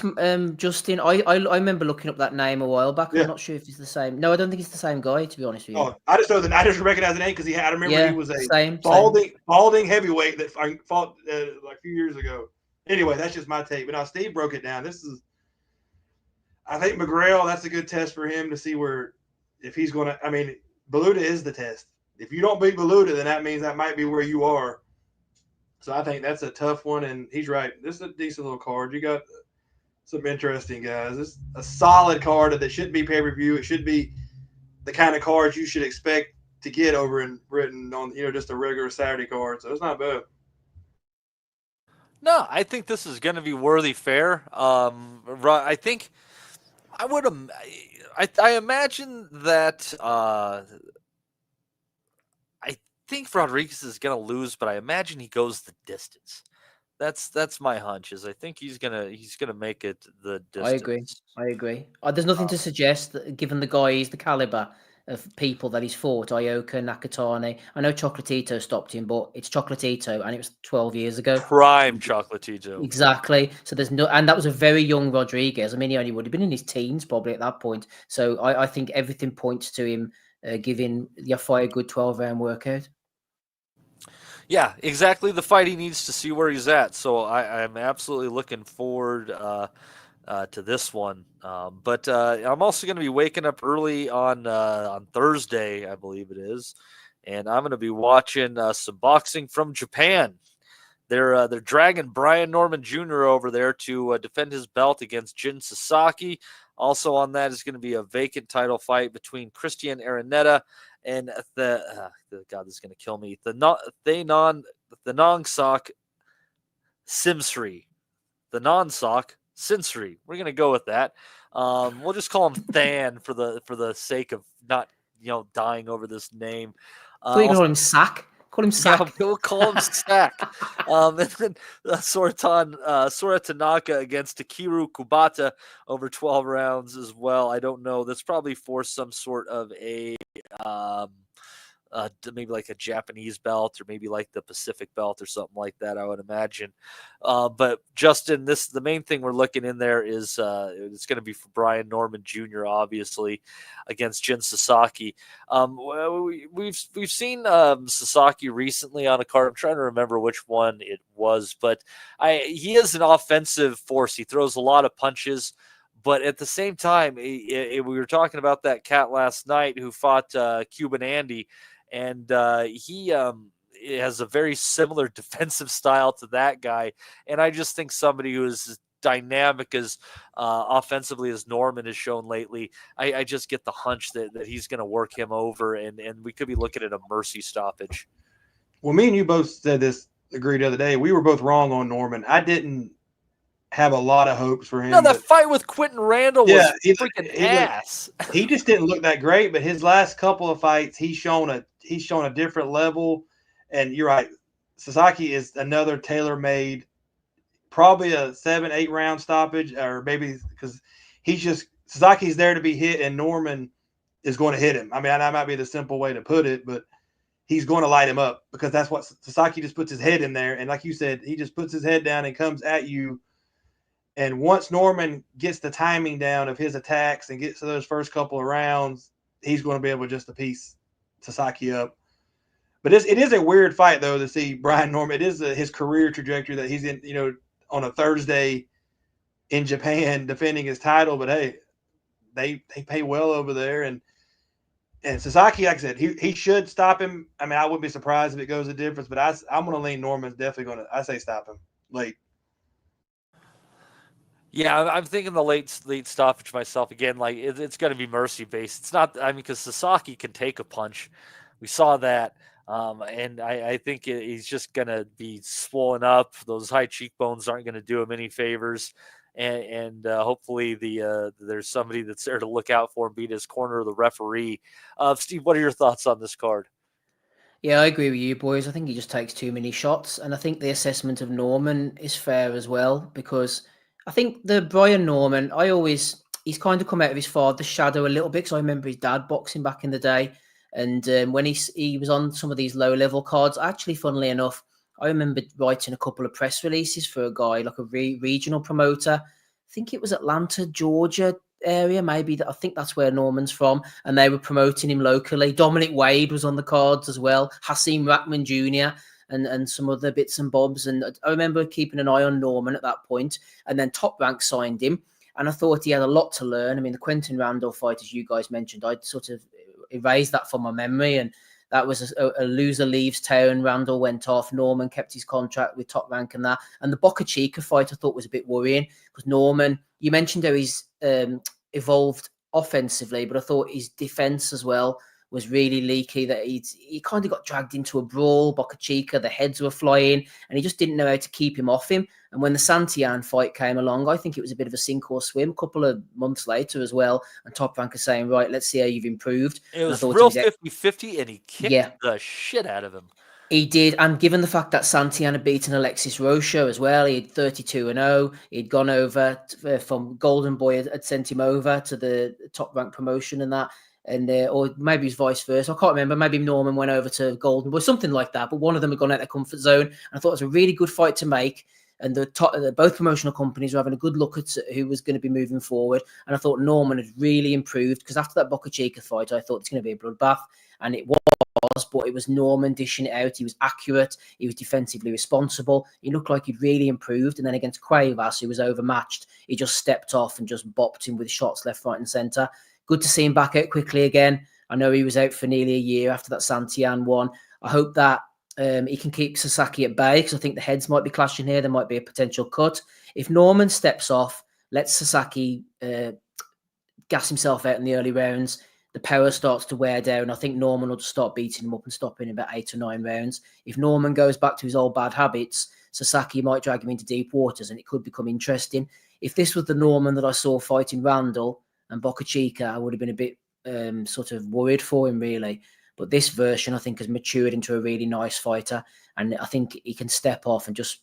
N: Justin. I remember looking up that name a while back. I'm not sure if it's the same. No, I don't think it's the same guy, to be honest with you.
M: I just know that I just recognize the name because I remember he was a balding heavyweight that fought like a few years ago. Anyway, that's just my take. But now Steve broke it down. I think McGrail, that's a good test for him to see if he's going to. I mean, Beluda is the test. If you don't beat Beluda, then that means that might be where you are. So I think that's a tough one, and he's right. This is a decent little card. You got some interesting guys. This is a solid card that should be pay-per-view. It should be the kind of cards you should expect to get over in Britain on just a regular Saturday card. So it's not bad.
L: No, I think this is going to be worthy fare. I think I would. I imagine that. I think Rodriguez is going to lose, but I imagine he goes the distance. That's my hunch. I think he's gonna make it the distance.
N: I agree. There's nothing to suggest that, given the caliber of people that he's fought, Ioka, Nakatani. I know Chocolatito stopped him, but it's Chocolatito, and it was 12 years ago.
L: Prime Chocolatito.
N: Exactly. So and that was a very young Rodriguez. I mean, he only would have been in his teens probably at that point. So I think everything points to him giving Yafai a good 12-round workout.
L: Yeah, exactly the fight he needs to see where he's at. So I'm absolutely looking forward to this one. But I'm also going to be waking up early on Thursday, I believe it is, and I'm going to be watching some boxing from Japan. They're dragging Brian Norman Jr. over there to defend his belt against Jin Sasaki. Also on that is going to be a vacant title fight between Christian Araneta and God, this is going to kill me. The Nongsok Simsri. The Non-Sok Sinsri. We're going to go with that. We'll just call him Than for the sake of not dying over this name.
N: We call him Sack. Call him Sack.
L: Yeah, we'll call him Sack. And then Sora Tanaka against Takeru Kubata over 12 rounds as well. I don't know. That's probably for some sort of a maybe like a Japanese belt or maybe like the Pacific belt or something like that, I would imagine. But Justin, the main thing we're looking in there is it's going to be for Brian Norman Jr. obviously against Jin Sasaki. We've seen Sasaki recently on a card. I'm trying to remember which one it was, but he is an offensive force. He throws a lot of punches. But at the same time, we were talking about that cat last night who fought Cuban Andy, and he has a very similar defensive style to that guy. And I just think somebody who is as dynamic as offensively as Norman has shown lately, I just get the hunch that he's going to work him over, and we could be looking at a mercy stoppage.
M: Well, me and you both said this, agreed the other day. We were both wrong on Norman. I didn't have a lot of hopes for him.
L: No, that fight with Quentin Randall was freaking ass.
M: He just didn't look that great, but his last couple of fights, he's shown a different level. And you're right, Sasaki is another tailor-made, probably a 7-8 round stoppage, or maybe because Sasaki's there to be hit, and Norman is going to hit him. I mean, that might be the simple way to put it, but he's going to light him up because that's what Sasaki just puts his head in there. And like you said, he just puts his head down and comes at you. And once Norman gets the timing down of his attacks and gets to those first couple of rounds, he's going to be able just to piece Sasaki up. But it is a weird fight, though, to see Brian Norman. It is his career trajectory that he's in, on a Thursday in Japan defending his title. But, hey, they pay well over there. And Sasaki, like I said, he should stop him. I mean, I wouldn't be surprised if it goes a difference. But I'm going to lean Norman's definitely going to – I say stop him late.
L: Yeah, I'm thinking the late stoppage myself again. Like it's going to be mercy based. It's not. I mean, because Sasaki can take a punch. We saw that. And I think he's just going to be swollen up. Those high cheekbones aren't going to do him any favors. And hopefully there's somebody that's there to look out for and beat his corner of the referee. Steve, what are your thoughts on this card?
N: Yeah, I agree with you, boys. I think he just takes too many shots. And I think the assessment of Norman is fair as well, because I think the Brian Norman, he's kind of come out of his father's shadow a little bit, because I remember his dad boxing back in the day. And when he was on some of these low-level cards, actually, funnily enough, I remember writing a couple of press releases for a guy, like a regional promoter. I think it was Atlanta, Georgia area, maybe. I think that's where Norman's from. And they were promoting him locally. Dominic Wade was on the cards as well. Hasim Rahman Jr. and some other bits and bobs. And I remember keeping an eye on Norman at that point. And then Top Rank signed him. And I thought he had a lot to learn. I mean, the Quentin Randall fight, as you guys mentioned, I'd sort of erased that from my memory. And that was a loser leaves town. Randall went off. Norman kept his contract with Top Rank and that. And the Boca Chica fight I thought was a bit worrying, because Norman, you mentioned how he's evolved offensively, but I thought his defense as well was really leaky, that he kind of got dragged into a brawl. Boca Chica, the heads were flying, and he just didn't know how to keep him off him. And when the Santillan fight came along, I think it was a bit of a sink or swim. A couple of months later as well, and Top Rank is saying, right, let's see how you've improved.
L: It was real 50-50, and he kicked the shit out of him.
N: He did, and given the fact that Santillan had beaten Alexis Rocha as well, he had 32-0. He'd gone over from Golden Boy, had sent him over to the Top Rank promotion and that. And or maybe it was vice versa. I can't remember. Maybe Norman went over to Golden Boy, something like that. But one of them had gone out their comfort zone. And I thought it was a really good fight to make. And both promotional companies were having a good look at who was going to be moving forward. And I thought Norman had really improved, because after that Boca Chica fight, I thought it's going to be a bloodbath. And it was, but it was Norman dishing it out. He was accurate. He was defensively responsible. He looked like he'd really improved. And then against Cuevas, who was overmatched, he just stepped off and just bopped him with shots left, right, and centre. Good to see him back out quickly again. I know he was out for nearly a year after that Santillan one. I hope that he can keep Sasaki at bay, because I think the heads might be clashing here. There might be a potential cut. If Norman steps off, let Sasaki gas himself out in the early rounds, the power starts to wear down. I think Norman will just start beating him up and stopping in about 8 or 9 rounds. If Norman goes back to his old bad habits, Sasaki might drag him into deep waters, and it could become interesting. If this was the Norman that I saw fighting Randall and Boca Chica, I would have been a bit sort of worried for him, really. But this version, I think, has matured into a really nice fighter. And I think he can step off and just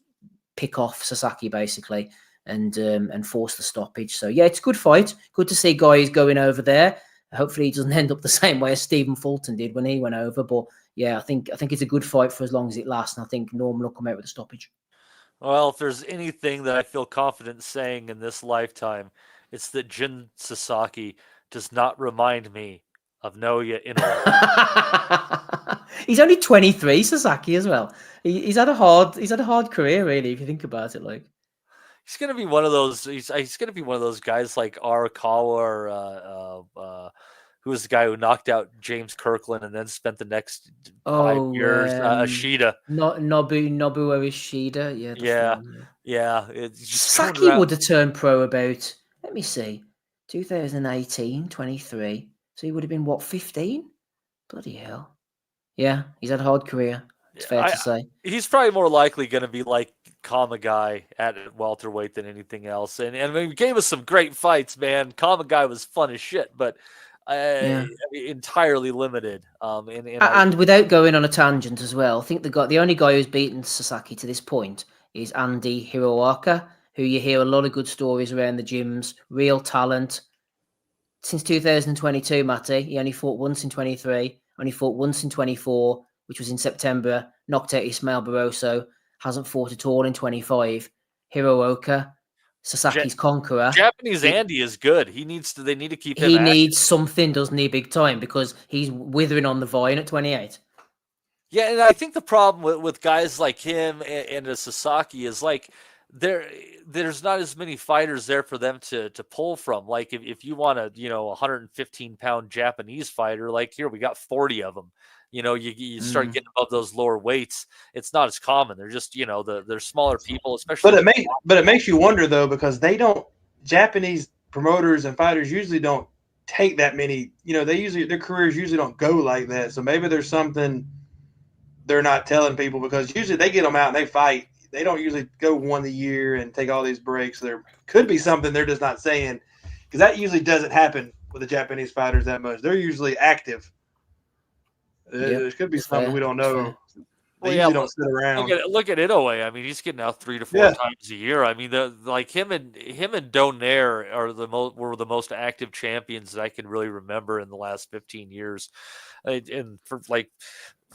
N: pick off Sasaki, basically, and force the stoppage. So, yeah, it's a good fight. Good to see guys going over there. Hopefully he doesn't end up the same way as Stephen Fulton did when he went over. But, yeah, I think it's a good fight for as long as it lasts. And I think Norman will come out with a stoppage.
L: Well, if there's anything that I feel confident saying in this lifetime, it's that Jin Sasaki does not remind me of Naoya Inoue.
N: He's only 23, Sasaki, as well. He's had a hard career, really, if you think about it. Like,
L: he's gonna be one of those. He's gonna be one of those guys like Arakawa or who was the guy who knocked out James Kirkland and then spent the next 5 years. Ashida.
N: Nobuo Ishida.
L: Yeah. It's just
N: Sasaki would have turned pro about, let me see, 2018, 23. So he would have been, what, 15? Bloody hell. Yeah, he's had a hard career. It's fair to say.
L: He's probably more likely going to be like Kamagai at welterweight than anything else. And I mean, he gave us some great fights, man. Kamagai was fun as shit, but entirely limited.
N: And without going on a tangent as well, I think the only guy who's beaten Sasaki to this point is Andy Hiroaka, who you hear a lot of good stories around the gyms, real talent. Since 2022, Matty, he only fought once in 23, only fought once in 24, which was in September, knocked out Ismael Barroso, hasn't fought at all in 25. Hirooka, Sasaki's conqueror.
L: Japanese Andy is good. They need to keep him.
N: He needs something, doesn't he, big time, because he's withering on the vine at 28.
L: Yeah, and I think the problem with guys like him and a Sasaki is like there's not as many fighters there for them to pull from. Like if you want a 115-pound Japanese fighter, like here we got 40 of them. You start getting above those lower weights. It's not as common. They're just they're smaller people, especially.
M: But it makes you wonder though, because Japanese promoters and fighters usually don't take that many. Their careers usually don't go like that. So maybe there's something they're not telling people, because usually they get them out and they fight. They don't usually go one a year and take all these breaks. There could be something they're just not saying, because that usually doesn't happen with the Japanese fighters that much. They're usually active. There could be something we don't know. They usually don't sit around.
L: Look at Inoue. I mean, he's getting out 3 to 4 times a year. I mean, him and Donaire are were the most active champions that I can really remember in the last 15 years. And for like,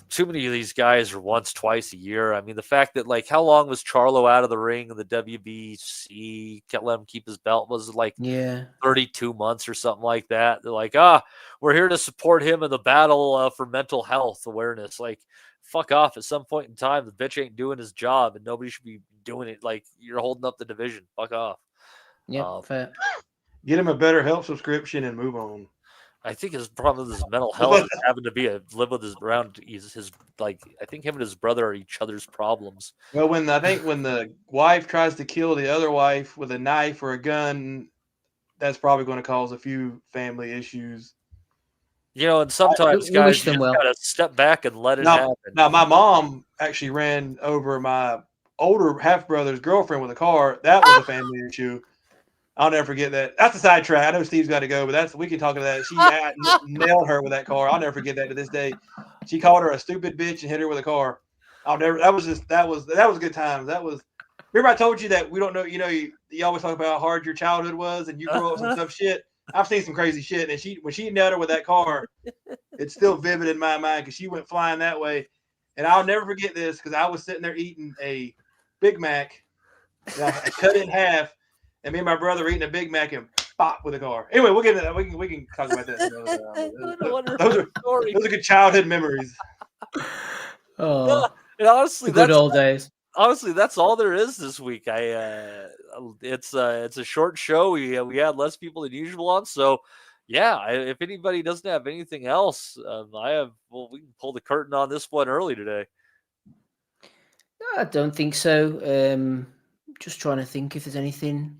L: too many of these guys are once, twice a year. I mean, the fact that, like, how long was Charlo out of the ring in the WBC? Can't let him keep his belt. Was it like 32 months or something like that? They're like, we're here to support him in the battle for mental health awareness. Like, fuck off. At some point in time, the bitch ain't doing his job, and nobody should be doing it. Like, you're holding up the division. Fuck off.
N: Yeah, fair.
M: Get him a better health subscription and move on.
L: I think his problem with his mental health is having to live with his like, I think him and his brother are each other's problems.
M: Well, when the wife tries to kill the other wife with a knife or a gun, that's probably going to cause a few family issues.
L: You know, and sometimes guys just gotta step back and let it happen.
M: Now, my mom actually ran over my older half brother's girlfriend with a car. That was a family issue. I'll never forget that. That's a sidetrack. I know Steve's got to go, but we can talk about that. She nailed her with that car. I'll never forget that to this day. She called her a stupid bitch and hit her with a car. That was good times. That was. Remember I told you that we don't know. You know, you always talk about how hard your childhood was, and you grew up with some tough shit. I've seen some crazy shit, and when she nailed her with that car, it's still vivid in my mind because she went flying that way. And I'll never forget this because I was sitting there eating a Big Mac. I cut it in half. And me and my brother were eating a Big Mac and pop with a car. Anyway, we'll get into that. We can talk about that. Those are good childhood memories.
N: Oh,
L: and honestly,
N: good old days.
L: Honestly, that's all there is this week. It's a short show. We had less people than usual on, so yeah. If anybody doesn't have anything else, we can pull the curtain on this one early today.
N: I don't think so. Just trying to think if there's anything.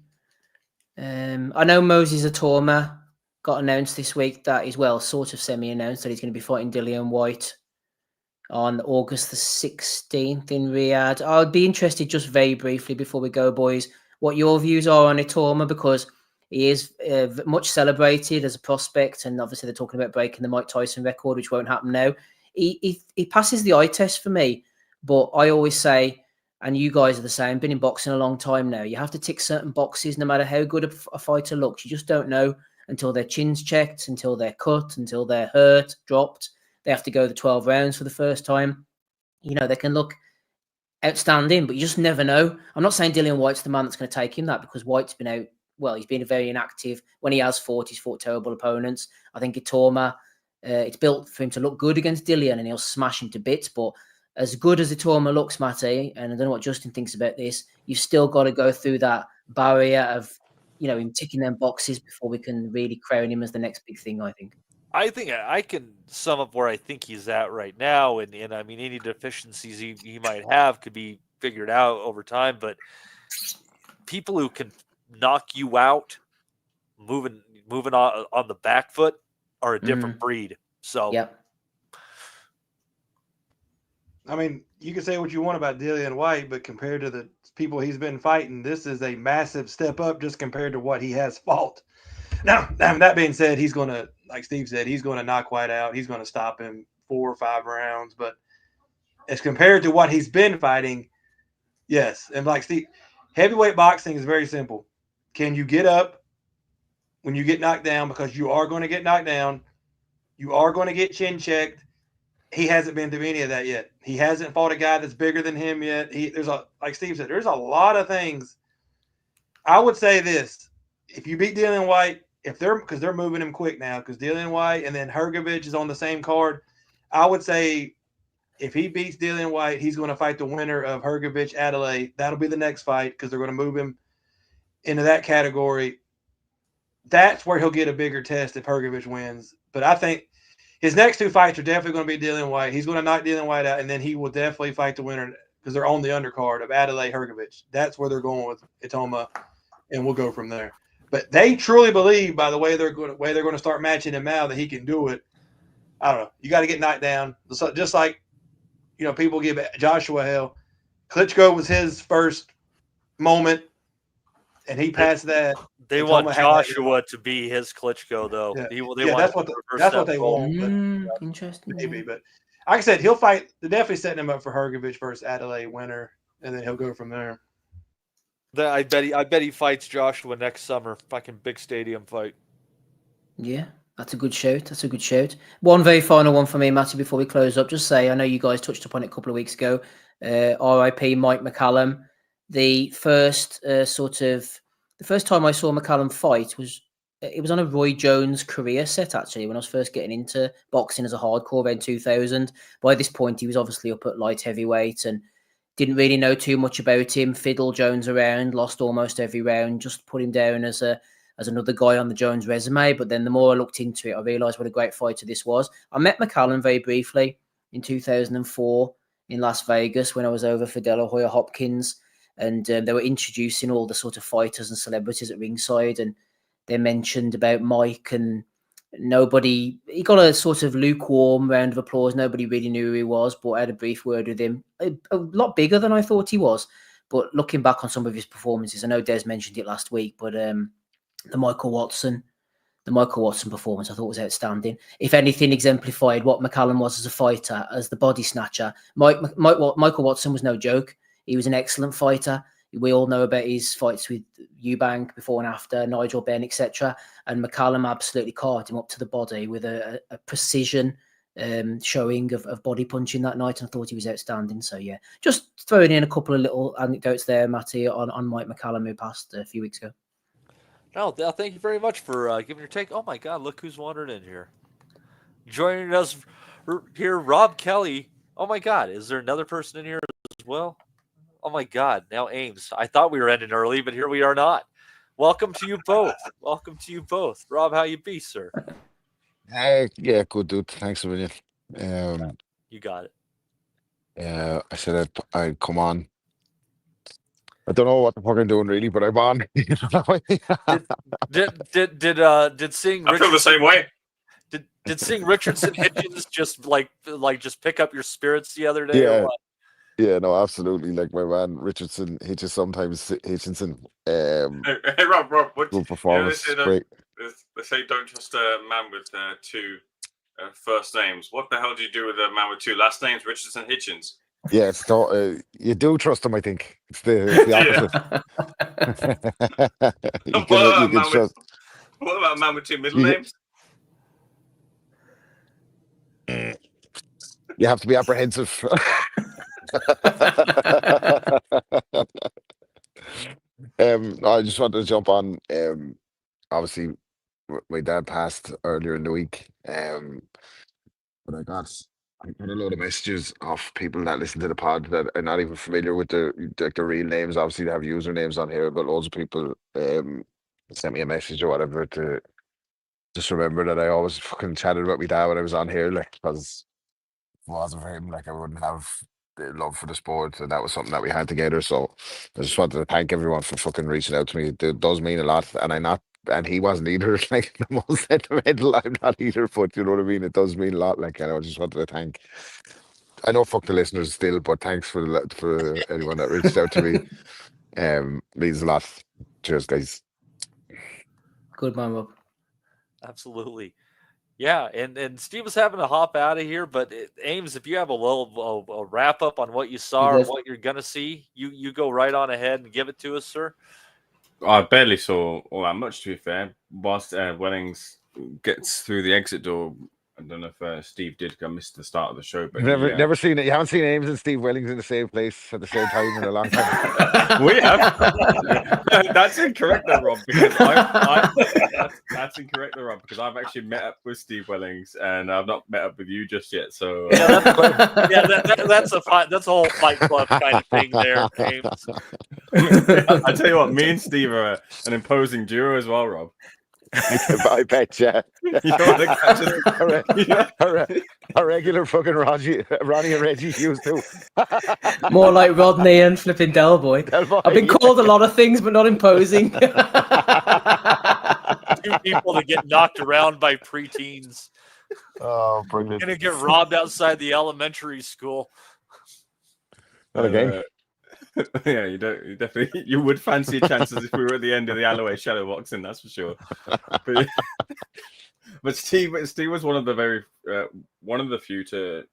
N: I know Moses Atoma got announced this week. That is, sort of semi-announced that he's going to be fighting Dillian White on August the 16th in Riyadh. I'd be interested, just very briefly before we go, boys, what your views are on Atoma, because he is much celebrated as a prospect, and obviously they're talking about breaking the Mike Tyson record, which won't happen now. He passes the eye test for me, but I always say, and you guys are the same, been in boxing a long time now, you have to tick certain boxes no matter how good a fighter looks. You just don't know until their chin's checked, until they're cut, until they're hurt, dropped. They have to go the 12 rounds for the first time. You know, they can look outstanding, but you just never know. I'm not saying Dillian White's the man that's going to take him that, because White's been out, he's been very inactive. When he has fought, he's fought terrible opponents. I think Itoma, it's built for him to look good against Dillian, and he'll smash him to bits, but as good as Itoma looks, Matty, and I don't know what Justin thinks about this, you've still got to go through that barrier of, him ticking them boxes before we can really crown him as the next big thing, I think.
L: I think I can sum up where I think he's at right now, and I mean, any deficiencies he might have could be figured out over time, but people who can knock you out moving on the back foot are a different breed. So
N: yeah.
M: I mean, you can say what you want about Dillian White, but compared to the people he's been fighting, this is a massive step up just compared to what he has fought. Now, that being said, he's going to, like Steve said, he's going to knock White out. He's going to stop him 4 or 5 rounds. But as compared to what he's been fighting, yes. And like Steve, heavyweight boxing is very simple. Can you get up when you get knocked down? Because you are going to get knocked down. You are going to get chin checked. He hasn't been through any of that yet. He hasn't fought a guy that's bigger than him yet. Like Steve said, there's a lot of things. I would say this: if you beat Dillian White, because they're moving him quick now, because Dillian White and then Hrgovic is on the same card, I would say if he beats Dillian White, he's going to fight the winner of Hrgovic Adelaide. That'll be the next fight because they're going to move him into that category. That's where he'll get a bigger test if Hrgovic wins. But I think his next 2 fights are definitely going to be Dillian White. He's going to knock Dillian White out, and then he will definitely fight the winner because they're on the undercard of Adelaide Hrgovic. That's where they're going with Itoma, and we'll go from there. But they truly believe, by the way they're going to start matching him now, that he can do it. I don't know. You got to get knocked down, just like people give Joshua hell. Klitschko was his first moment, and he passed that.
L: They
M: and
L: want
M: Toma had that.
L: Joshua to be his Klitschko, though.
M: Yeah, that's what they want. But,
N: interesting.
M: Maybe, but like I said, he'll fight. They're definitely setting him up for Hrgovic versus Adelaide winner, and then he'll go from there.
L: I bet he fights Joshua next summer. Fucking big stadium fight.
N: Yeah, that's a good shout. That's a good shout. One very final one for me, Matty, before we close up. Just say, I know you guys touched upon it a couple of weeks ago. RIP Mike McCallum. The first the first time I saw McCallum fight was on a Roy Jones career set, actually, when I was first getting into boxing as a hardcore around 2000. By this point, he was obviously up at light heavyweight and didn't really know too much about him. Fiddled Jones around, lost almost every round, just put him down as another guy on the Jones resume. But then the more I looked into it, I realised what a great fighter this was. I met McCallum very briefly in 2004 in Las Vegas when I was over for De La Hoya Hopkins. And they were introducing all the sort of fighters and celebrities at ringside. And they mentioned about Mike, and he got a sort of lukewarm round of applause. Nobody really knew who he was, but I had a brief word with him. A lot bigger than I thought he was. But looking back on some of his performances, I know Des mentioned it last week, but the Michael Watson performance I thought was outstanding. If anything, exemplified what McCallum was as a fighter, as the body snatcher. Michael Watson was no joke. He was an excellent fighter. We all know about his fights with Eubank before and after, Nigel Benn, etc. And McCallum absolutely carved him up to the body with a precision showing of body punching that night, and I thought he was outstanding. So yeah, just throwing in a couple of little anecdotes there, Matty, on Mike McCallum, who passed a few weeks ago.
L: No, thank you very much for giving your take. Oh my God, look who's wandered in here. Joining us here, Rob Kelly. Oh my God, is there another person in here as well? Oh my God, now Ames. I thought we were ending early, but here we are not. Welcome to you both. Welcome to you both. Rob, how you be, sir?
O: Yeah, good dude. Thanks a million.
L: You got it.
O: I said I'd come on. I don't know what the fuck I'm doing really, but I'm on. You know?
L: Did seeing
J: I feel the same way.
L: Did seeing Richardson Hitchens just pick up your spirits the other day?
O: Yeah.
L: Or what?
O: Yeah, no, absolutely. Like my man Richardson Hitchens, sometimes Hitchinson.
J: Hey, Rob, what
O: Good performance. Great.
J: They say don't trust a man with two first names. What the hell do you do with a man with two last names, Richardson Hitchens?
O: Yeah, it's not, you do trust him, I think. It's the opposite. you can trust.
J: What about a man with two middle names?
O: You have to be apprehensive. I just wanted to jump on. Obviously, my dad passed earlier in the week. But I got a load of messages of people that listen to the pod that are not even familiar with the real names. Obviously, they have usernames on here, but loads of people sent me a message or whatever to just remember that I always fucking chatted about my dad when I was on here, like, because if it wasn't for him, like, I wouldn't have the love for the sport, and that was something that we had together. So I just wanted to thank everyone for fucking reaching out to me. It does mean a lot, and he wasn't either like the most sentimental. I'm not either, but you know what I mean. It does mean a lot. Like, I just wanted to thank. I know, fuck the listeners still, but thanks for anyone that reached out to me. Means a lot. Cheers, guys.
N: Good man, Rob.
L: Absolutely. Yeah, and Steve was having to hop out of here, but Ames, if you have a little wrap up on what you saw or what you're gonna see, you go right on ahead and give it to us, sir.
J: I barely saw all that much, to be fair. Whilst Wellings gets through the exit door, I don't know if Steve did. I missed the start of the show, but
O: never seen it. You haven't seen Ames and Steve Wellings in the same place at the same time in a long time.
J: We have. That's incorrect, though, Rob. Because that's incorrect, though, Rob. Because I've actually met up with Steve Wellings, and I've not met up with you just yet. So
L: that's a whole Fight Club kind of thing there, Ames.
J: I tell you what, me and Steve are an imposing duo as well, Rob.
O: I bet, yeah. A regular fucking Ronnie and Reggie used to.
N: More like Rodney and flipping Del Boy. I've been called a lot of things, but not imposing.
L: 2 people that get knocked around by preteens.
O: Oh, brilliant.
L: Gonna get robbed outside the elementary school.
O: Not again.
J: Yeah, you definitely you would fancy your chances if we were at the end of the Alloway shadow boxing, that's for sure. But Steve was one of the few to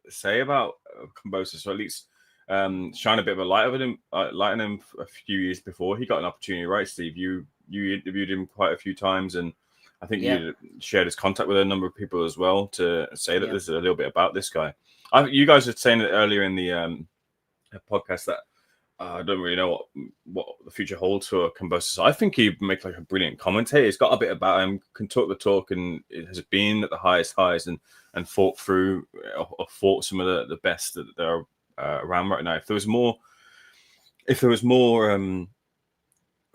J: say about Kambosos, or at least shine a bit of a light on him a few years before he got an opportunity, right, Steve? You interviewed him quite a few times, and I think you shared his contact with a number of people as well to say that there's a little bit about this guy. You guys were saying it earlier in the podcast that I don't really know what the future holds for Kambosos. I think he'd make like a brilliant commentator. He's got a bit about him, can talk the talk, and it has been at the highest highs and fought through or fought some of the best that are around right now. If there was more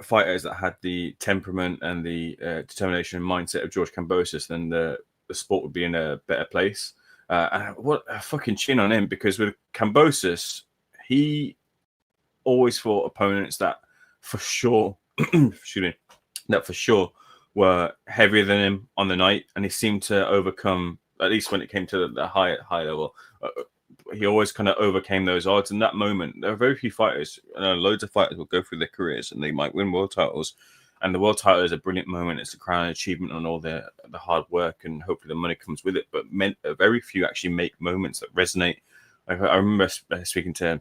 J: fighters that had the temperament and the determination and mindset of George Kambosos, then the sport would be in a better place. And what a fucking chin on him, because with Kambosos, he always fought opponents that for sure were heavier than him on the night, and he seemed to overcome, at least when it came to the high level, he always kind of overcame those odds. In that moment, there are very few fighters, loads of fighters will go through their careers and they might win world titles, and the world title is a brilliant moment. It's a crown achievement on all the hard work, and hopefully the money comes with it, but very few actually make moments that resonate. I remember speaking to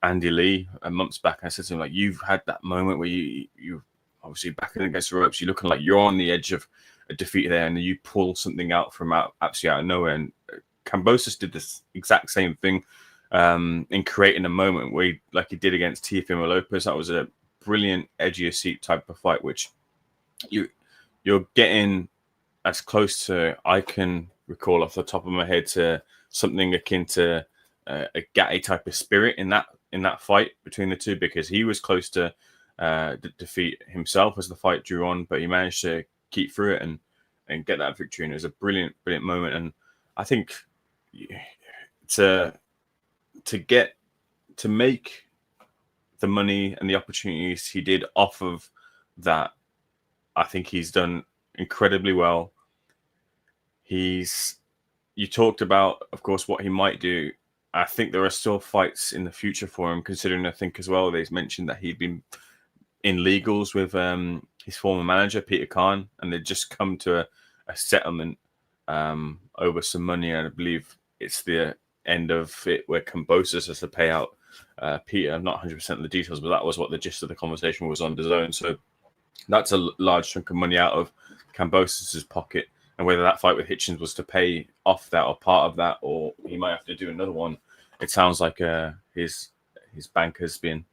J: Andy Lee months back, and I said to him, like, you've had that moment where you obviously backing against the ropes, you're looking like you're on the edge of a defeat there, and then you pull something out from absolutely out of nowhere. And Kambosos did this exact same thing in creating a moment where he did against Teofimo Lopez. That was a brilliant edgy seat type of fight, which you're getting as close to, I can recall off the top of my head, to something akin to a Gatti type of spirit in that fight between the two, because he was close to defeat himself as the fight drew on, but he managed to keep through it and get that victory. And it was a brilliant moment. And I think to make the money and the opportunities he did off of that, I think he's done incredibly well. You talked about, of course, what he might do. I think there are still fights in the future for him, considering, I think as well, they've mentioned that he'd been in legals with his former manager, Peter Khan, and they'd just come to a settlement over some money. And I believe it's the end of it where Kambosos has to pay out Peter. I'm not 100% of the details, but that was what the gist of the conversation was on DAZN. So that's a large chunk of money out of Kambosos' pocket. And whether that fight with Hitchins was to pay off that or part of that, or he might have to do another one, it sounds like his bank has been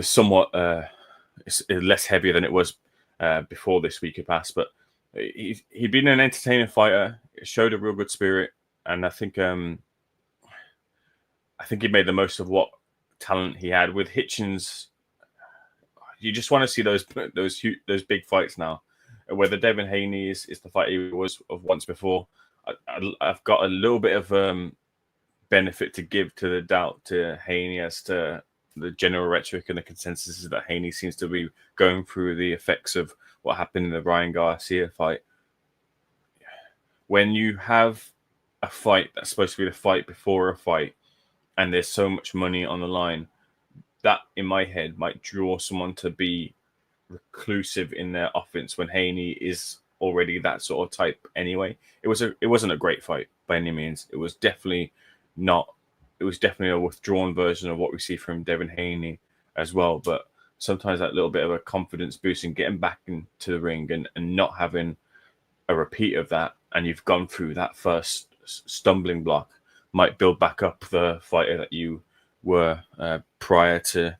J: somewhat less heavier than it was before this week had passed. But he'd been an entertaining fighter. It showed a real good spirit, and I think he made the most of what talent he had. With Hitchins, you just want to see those big fights now. Whether Devin Haney is the fight he was of once before, I've got a little bit of benefit to give to the doubt to Haney as to the general rhetoric and the consensus is that Haney seems to be going through the effects of what happened in the Ryan Garcia fight. When you have a fight that's supposed to be the fight before a fight, and there's so much money on the line, that in my head might draw someone to be reclusive in their offense when Haney is already that sort of type anyway. It wasn't a great fight by any means. It was definitely a withdrawn version of what we see from Devin Haney as well. But sometimes that little bit of a confidence boost and getting back into the ring and not having a repeat of that, and you've gone through that first stumbling block, might build back up the fighter that you were prior to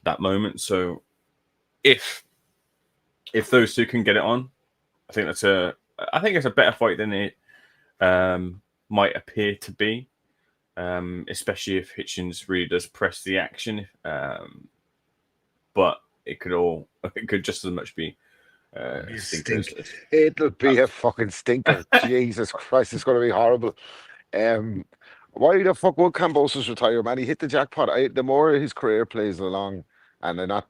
J: that moment. So if those two can get it on, I think it's a better fight than it might appear to be, especially if Hitchens really does press the action. But it could just as much be
O: It'll be a fucking stinker. Jesus Christ, it's going to be horrible. Why the fuck would Kambosos retire, man? He hit the jackpot. The more his career plays along, and they're not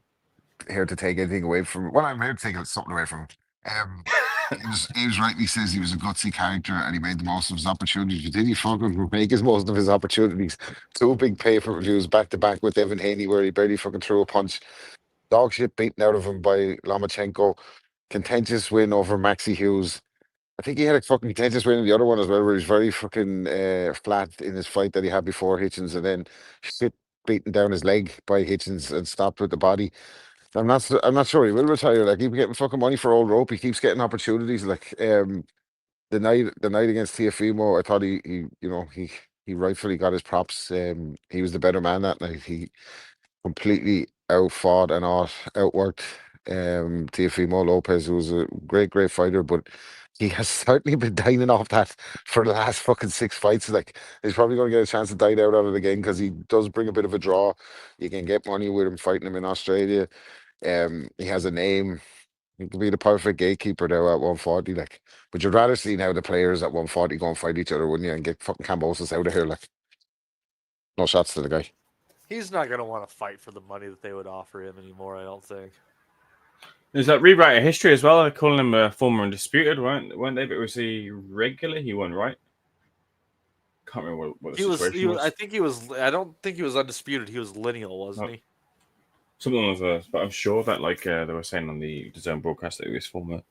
O: here to take anything away from. Well, I'm here to take something away from him. Ames rightly says he was a gutsy character and he made the most of his opportunities. But did he fucking make his most of his opportunities? Two big pay-per-views back to back with Evan Haney where he barely fucking threw a punch. Dog shit beaten out of him by Lomachenko. Contentious win over Maxi Hughes. I think he had a fucking contentious win in the other one as well, where he's very fucking flat in his fight that he had before Hitchens, and then shit beaten down his leg by Hitchens and stopped with the body. I'm not sure he will retire. Like, he's getting fucking money for old rope. He keeps getting opportunities. Like the night against Tiafimo, I thought he rightfully got his props. He was the better man that night. He completely outfought and outworked Teofimo Lopez, who was a great fighter, but he has certainly been dining off that for the last fucking 6 fights. Like, he's probably going to get a chance to dine out on it again because he does bring a bit of a draw. You can get money with him fighting him in Australia. He has a name. He could be the perfect gatekeeper now at 140. Like, but you'd rather see now the players at 140 go and fight each other, wouldn't you? And get fucking Kambosos out of here. Like, no shots to the guy.
L: He's not going to want to fight for the money that they would offer him anymore, I don't think.
J: There's that rewriting history as well. They're calling him a former undisputed, weren't they? But was he regular? He won, right? Can't remember what the situation was.
L: I think he was. I don't think he was undisputed. He was lineal, wasn't he?
J: Something was, but I'm sure that they were saying on the DAZN broadcast that he was former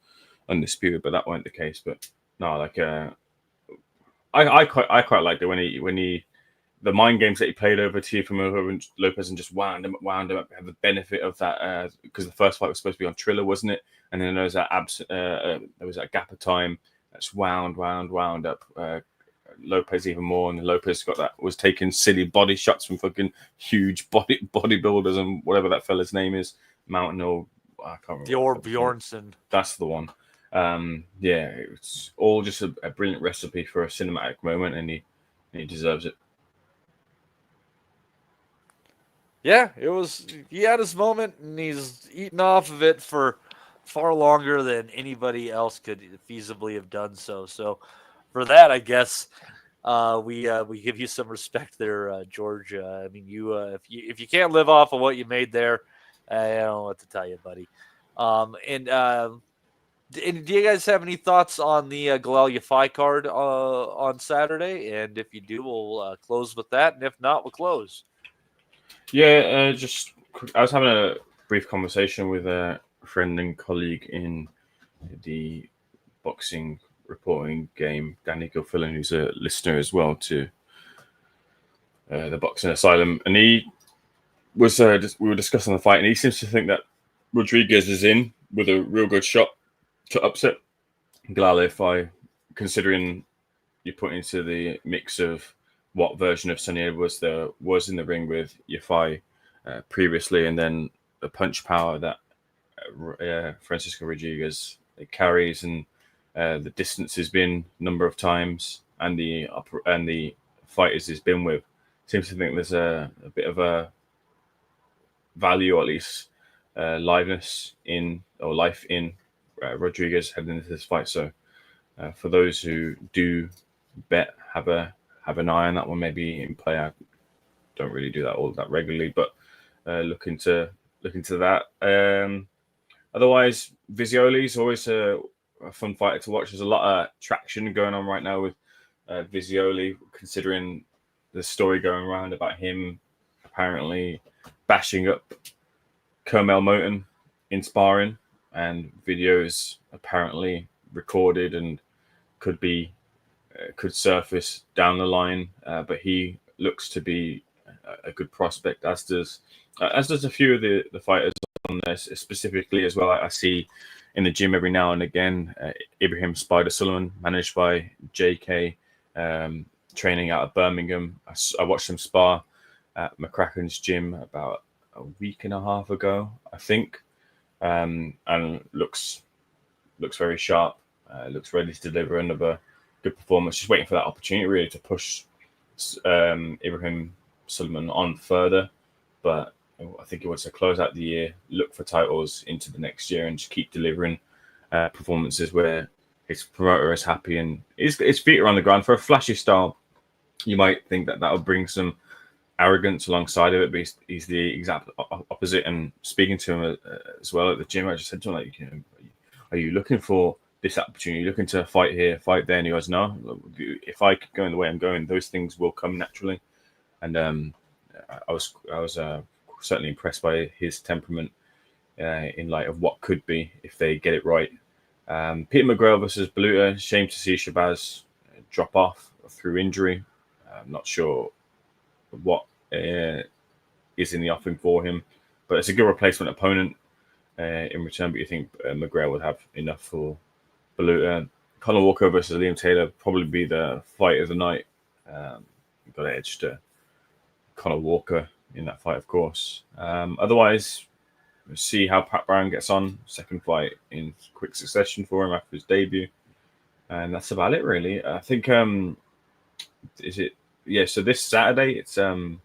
J: undisputed, but that weren't the case. But no, I quite liked it when he the mind games that he played over Teofimo and Lopez and just wound him up, had the benefit of that because the first fight was supposed to be on Triller, wasn't it? And then there was that gap of time that's wound up Lopez even more, and Lopez was taking silly body shots from fucking huge bodybuilders and whatever that fella's name is, Mountain or I can't remember.
L: Bjornsson.
J: That's the one. Yeah, it's all just a brilliant recipe for a cinematic moment, and he deserves it.
L: Yeah, he had his moment, and he's eaten off of it for far longer than anybody else could feasibly have done so. So for that, I guess we give you some respect there, George. I mean, if you can't live off of what you made there, I don't know what to tell you, buddy. And do you guys have any thoughts on the Galal Yafai card on Saturday? And if you do, we'll close with that. And if not, we'll close.
J: Yeah, I was having a brief conversation with a friend and colleague in the boxing reporting game, Danny Gilfillan, who's a listener as well to the Boxing Asylum, and he was we were discussing the fight, and he seems to think that Rodriguez is in with a real good shot to upset Galal Yafai, considering you put into the mix of what version of Sonny Edwards there was in the ring with Yafai previously, and then the punch power that Francisco Rodriguez carries, and the distance has been number of times, and the fighters he's been with. Seems to think there's a bit of a value, or at least life in Rodriguez heading into this fight. So for those who do bet, have an eye on that one, maybe in play. I don't really do that all that regularly, but look into that. Otherwise, Visioli's always a fun fighter to watch. There's a lot of traction going on right now with Visioli, considering the story going around about him apparently bashing up Kermel Moton in sparring, and videos apparently recorded and could surface down the line. But he looks to be a good prospect, as does a few of the fighters on this specifically as well. I see in the gym every now and again Ibrahim Spider Sullivan, managed by JK, training out of Birmingham. I watched him spar at McCracken's gym about a week and a half ago, I think, and looks very sharp. Looks ready to deliver another good performance. Just waiting for that opportunity really to push Ibrahim Sullivan on further. But I think he wants to close out the year, look for titles into the next year, and just keep delivering performances where his promoter is happy and his feet are on the ground. For a flashy style, you might think that will bring some arrogance alongside of it, but he's the exact opposite. And speaking to him as well at the gym, I just said to him, like, are you looking for this opportunity, looking to fight here, fight there, and he goes, no, if I keep going the way I'm going, those things will come naturally. And I was certainly impressed by his temperament in light of what could be if they get it right. Peter McGrail versus Baluta. Shame to see Shabazz drop off through injury. I'm not sure what is in the offing for him, but it's a good replacement opponent in return. But you think McGrail would have enough for Baluta. Conor Walker versus Liam Taylor probably be the fight of the night. Got an edge to Conor Walker in that fight, of course. Otherwise, we'll see how Pat Brown gets on. Second fight in quick succession for him after his debut. And that's about it, really. I think, is it? Yeah, so this Saturday, it's, or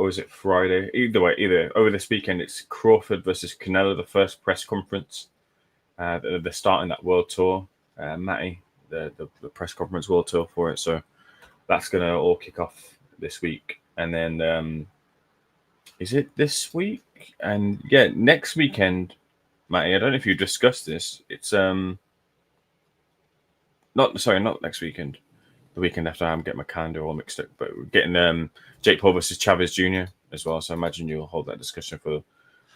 J: is it Friday? Either way, over this weekend, it's Crawford versus Canelo, the first press conference. They're starting that world tour, Matty, the press conference world tour for it. So that's going to all kick off this week. And then, is it this week? And yeah, next weekend, Matty, I don't know if you discussed this. It's not next weekend. The weekend after. I'm getting my calendar all mixed up, but we're getting Jake Paul versus Chavez Jr. as well. So I imagine you'll hold that discussion for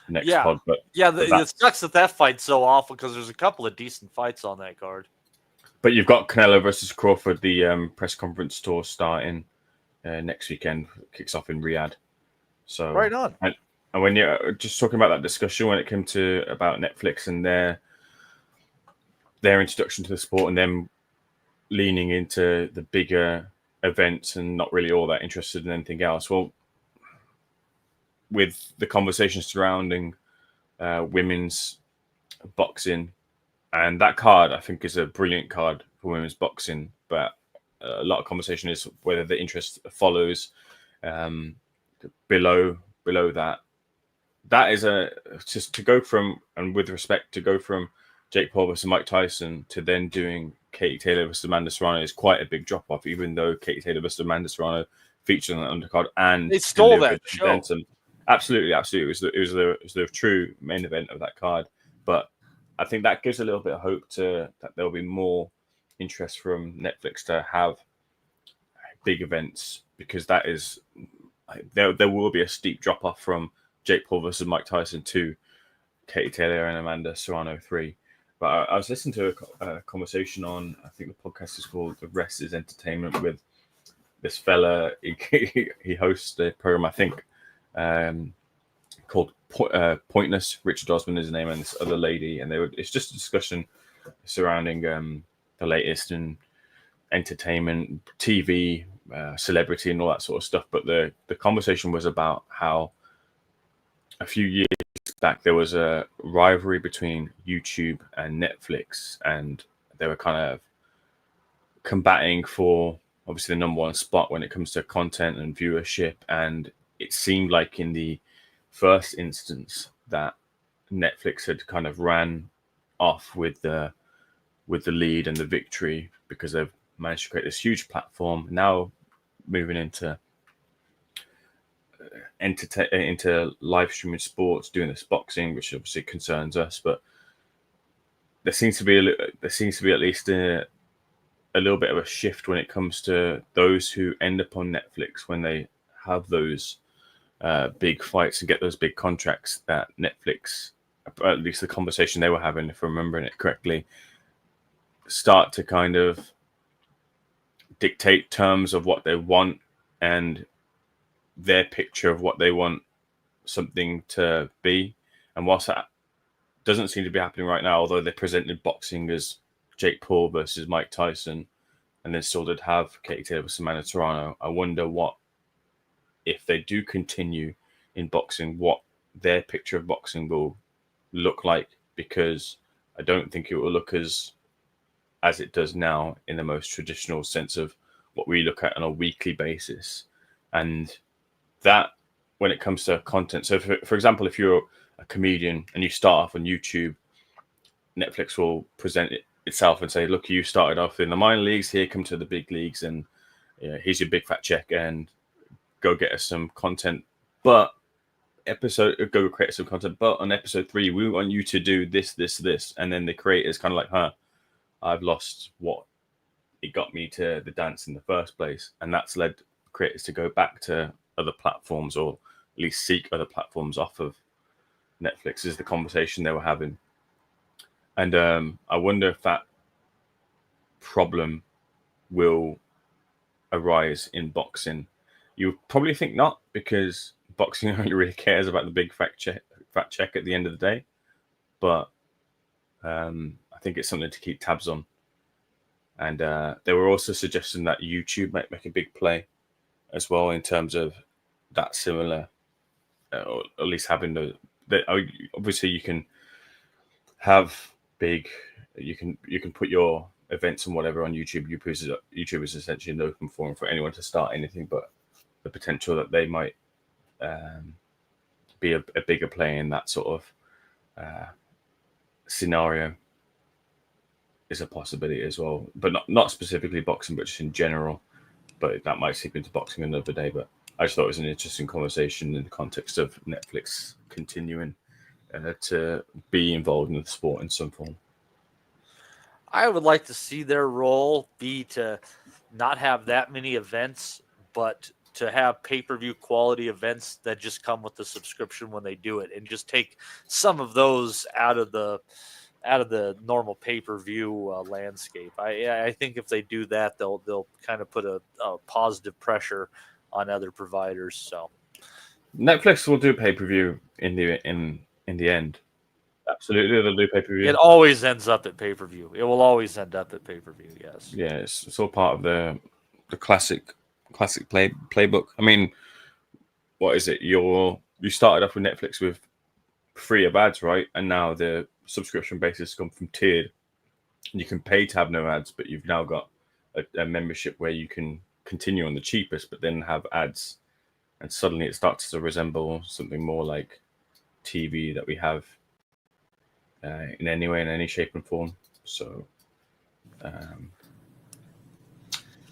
J: the next pod. But
L: it sucks that fight's so awful because there's a couple of decent fights on that card.
J: But you've got Canelo versus Crawford, the press conference tour starting next weekend. It kicks off in Riyadh. So
L: right on.
J: And when you're just talking about that discussion when it came to about Netflix and their introduction to the sport and them leaning into the bigger events and not really all that interested in anything else. Well, with the conversation surrounding women's boxing, and that card, I think, is a brilliant card for women's boxing, but a lot of conversation is whether the interest follows below that. That is just to go from, and with respect, to go from Jake Paul versus Mike Tyson to then doing Katie Taylor versus Amanda Serrano is quite a big drop off, even though Katie Taylor versus Amanda Serrano featured on the undercard and
L: they stole that show.
J: Absolutely. It was the true main event of that card. But I think that gives a little bit of hope that there'll be more interest from Netflix to have big events, because that is there will be a steep drop off from Jake Paul versus Mike Tyson to Katie Taylor and Amanda Serrano 3. But I was listening to a conversation on, I think the podcast is called The Rest is Entertainment, with this fella. He hosts a program, I think, called Pointless. Richard Osman is his name, and this other lady. And it's just a discussion surrounding the latest in entertainment, TV, celebrity, and all that sort of stuff. But the conversation was about how a few years back there was a rivalry between YouTube and Netflix, and they were kind of combating for obviously the number one spot when it comes to content and viewership. And it seemed like in the first instance that Netflix had kind of ran off with the lead and the victory, because they've managed to create this huge platform. Now moving into live streaming sports, doing this boxing, which obviously concerns us, but there seems to be at least a little bit of a shift when it comes to those who end up on Netflix when they have those big fights and get those big contracts. That Netflix, at least the conversation they were having, if I'm remembering it correctly, start to kind of dictate terms of what they want and their picture of what they want something to be. And whilst that doesn't seem to be happening right now, although they presented boxing as Jake Paul versus Mike Tyson, and then still did have Katie Taylor versus Amanda Serrano, I wonder what, if they do continue in boxing, what their picture of boxing will look like, because I don't think it will look as it does now in the most traditional sense of what we look at on a weekly basis. And that, when it comes to content, so for example, if you're a comedian and you start off on YouTube, Netflix will present itself and say, look, you started off in the minor leagues, here, come to the big leagues, and here's your big fat check, and go get us some content. But episode go create some content, but on episode 3 we want you to do this, and then the creator's kind of like, I've lost what it got me to the dance in the first place, and that's led creators to go back to other platforms, or at least seek other platforms off of Netflix, is the conversation they were having. And I wonder if that problem will arise in boxing. You probably think not, because boxing only really cares about the big fact check at the end of the day. But I think it's something to keep tabs on. And they were also suggesting that YouTube might make a big play as well in terms of that similar, or at least having the obviously you can have big, you can put your events and whatever on YouTube. YouTube is essentially an open forum for anyone to start anything, but the potential that they might be a bigger play in that sort of scenario is a possibility as well, but not specifically boxing, but just in general. But that might seep into boxing another day. But I just thought it was an interesting conversation in the context of Netflix continuing to be involved in the sport in some form.
L: I would like to see their role be to not have that many events, but to have pay-per-view quality events that just come with the subscription when they do it, and just take some of those out of the normal pay-per-view landscape. I think if they do that, they'll kind of put a positive pressure on other providers. So
J: Netflix will do pay-per-view in the end. Absolutely, they'll do pay-per-view.
L: It always ends up at pay-per-view. It will always end up at pay-per-view. Yes.
J: Yeah, it's all part of the classic playbook. I mean, what is it? You started off with Netflix with free of ads, right? And now the subscription basis come from tiered. You can pay to have no ads, but you've now got a membership where you can continue on the cheapest, but then have ads, and suddenly it starts to resemble something more like TV that we have in any way, in any shape and form. So,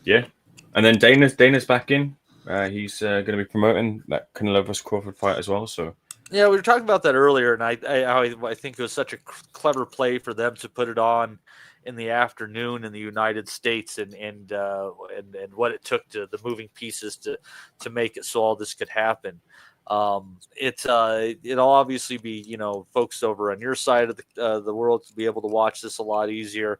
J: yeah. And then Dana's back in. He's going to be promoting that Canelo vs. Crawford fight as well. So.
L: Yeah, we were talking about that earlier, and I think it was such a clever play for them to put it on in the afternoon in the United States, and what it took to the moving pieces to make it so all this could happen. It'll obviously be, folks over on your side of the world to be able to watch this a lot easier,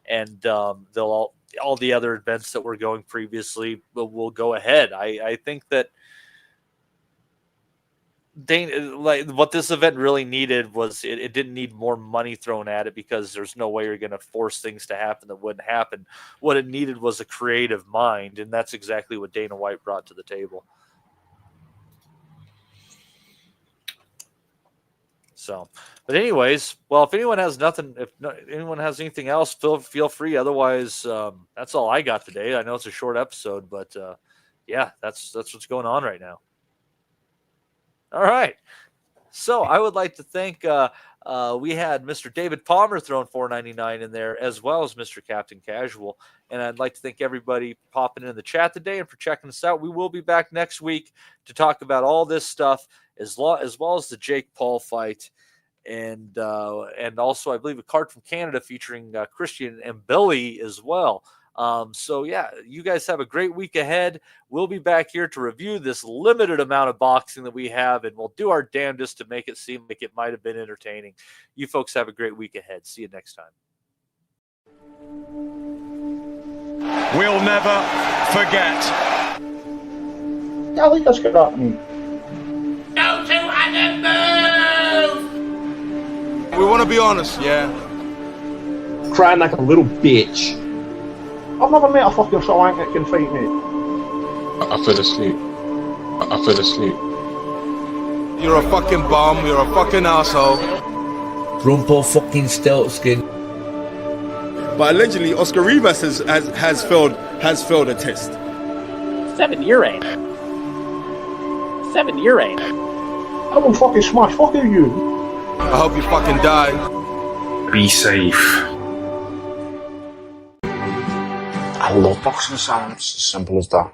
L: and they'll all the other events that were going previously will go ahead. I think that what this event really needed was it didn't need more money thrown at it, because there's no way you're going to force things to happen that wouldn't happen. What it needed was a creative mind, and that's exactly what Dana White brought to the table. So, but anyways, well, if anyone has anyone has anything else, feel free. Otherwise, that's all I got today. I know it's a short episode, but yeah, that's what's going on right now. All right. So I would like to thank we had Mr. David Palmer throwing $4.99 in there, as well as Mr. Captain Casual. And I'd like to thank everybody popping in the chat today and for checking us out. We will be back next week to talk about all this stuff, as well as the Jake Paul fight, and also I believe a card from Canada featuring Christian and Billy as well. So yeah, you guys have a great week ahead. We'll be back here to review this limited amount of boxing that we have, and we'll do our damnedest to make it seem like it might have been entertaining. You folks have a great week ahead. See you next time.
P: We'll never forget.
E: I think that's good.
P: Go to and move! We want to be honest, yeah?
E: Crying like a little bitch. I've never met a fucking swank that can fight me.
Q: I fell asleep.
P: You're a fucking bum, you're a fucking asshole.
R: Rumpo fucking Steltskin.
A: But allegedly, Oscar Rivas has failed a test.
E: 7 year ain't. I will fucking smash fucking you.
P: I hope you fucking die.
Q: Be safe.
H: I love boxing sounds, as simple as that.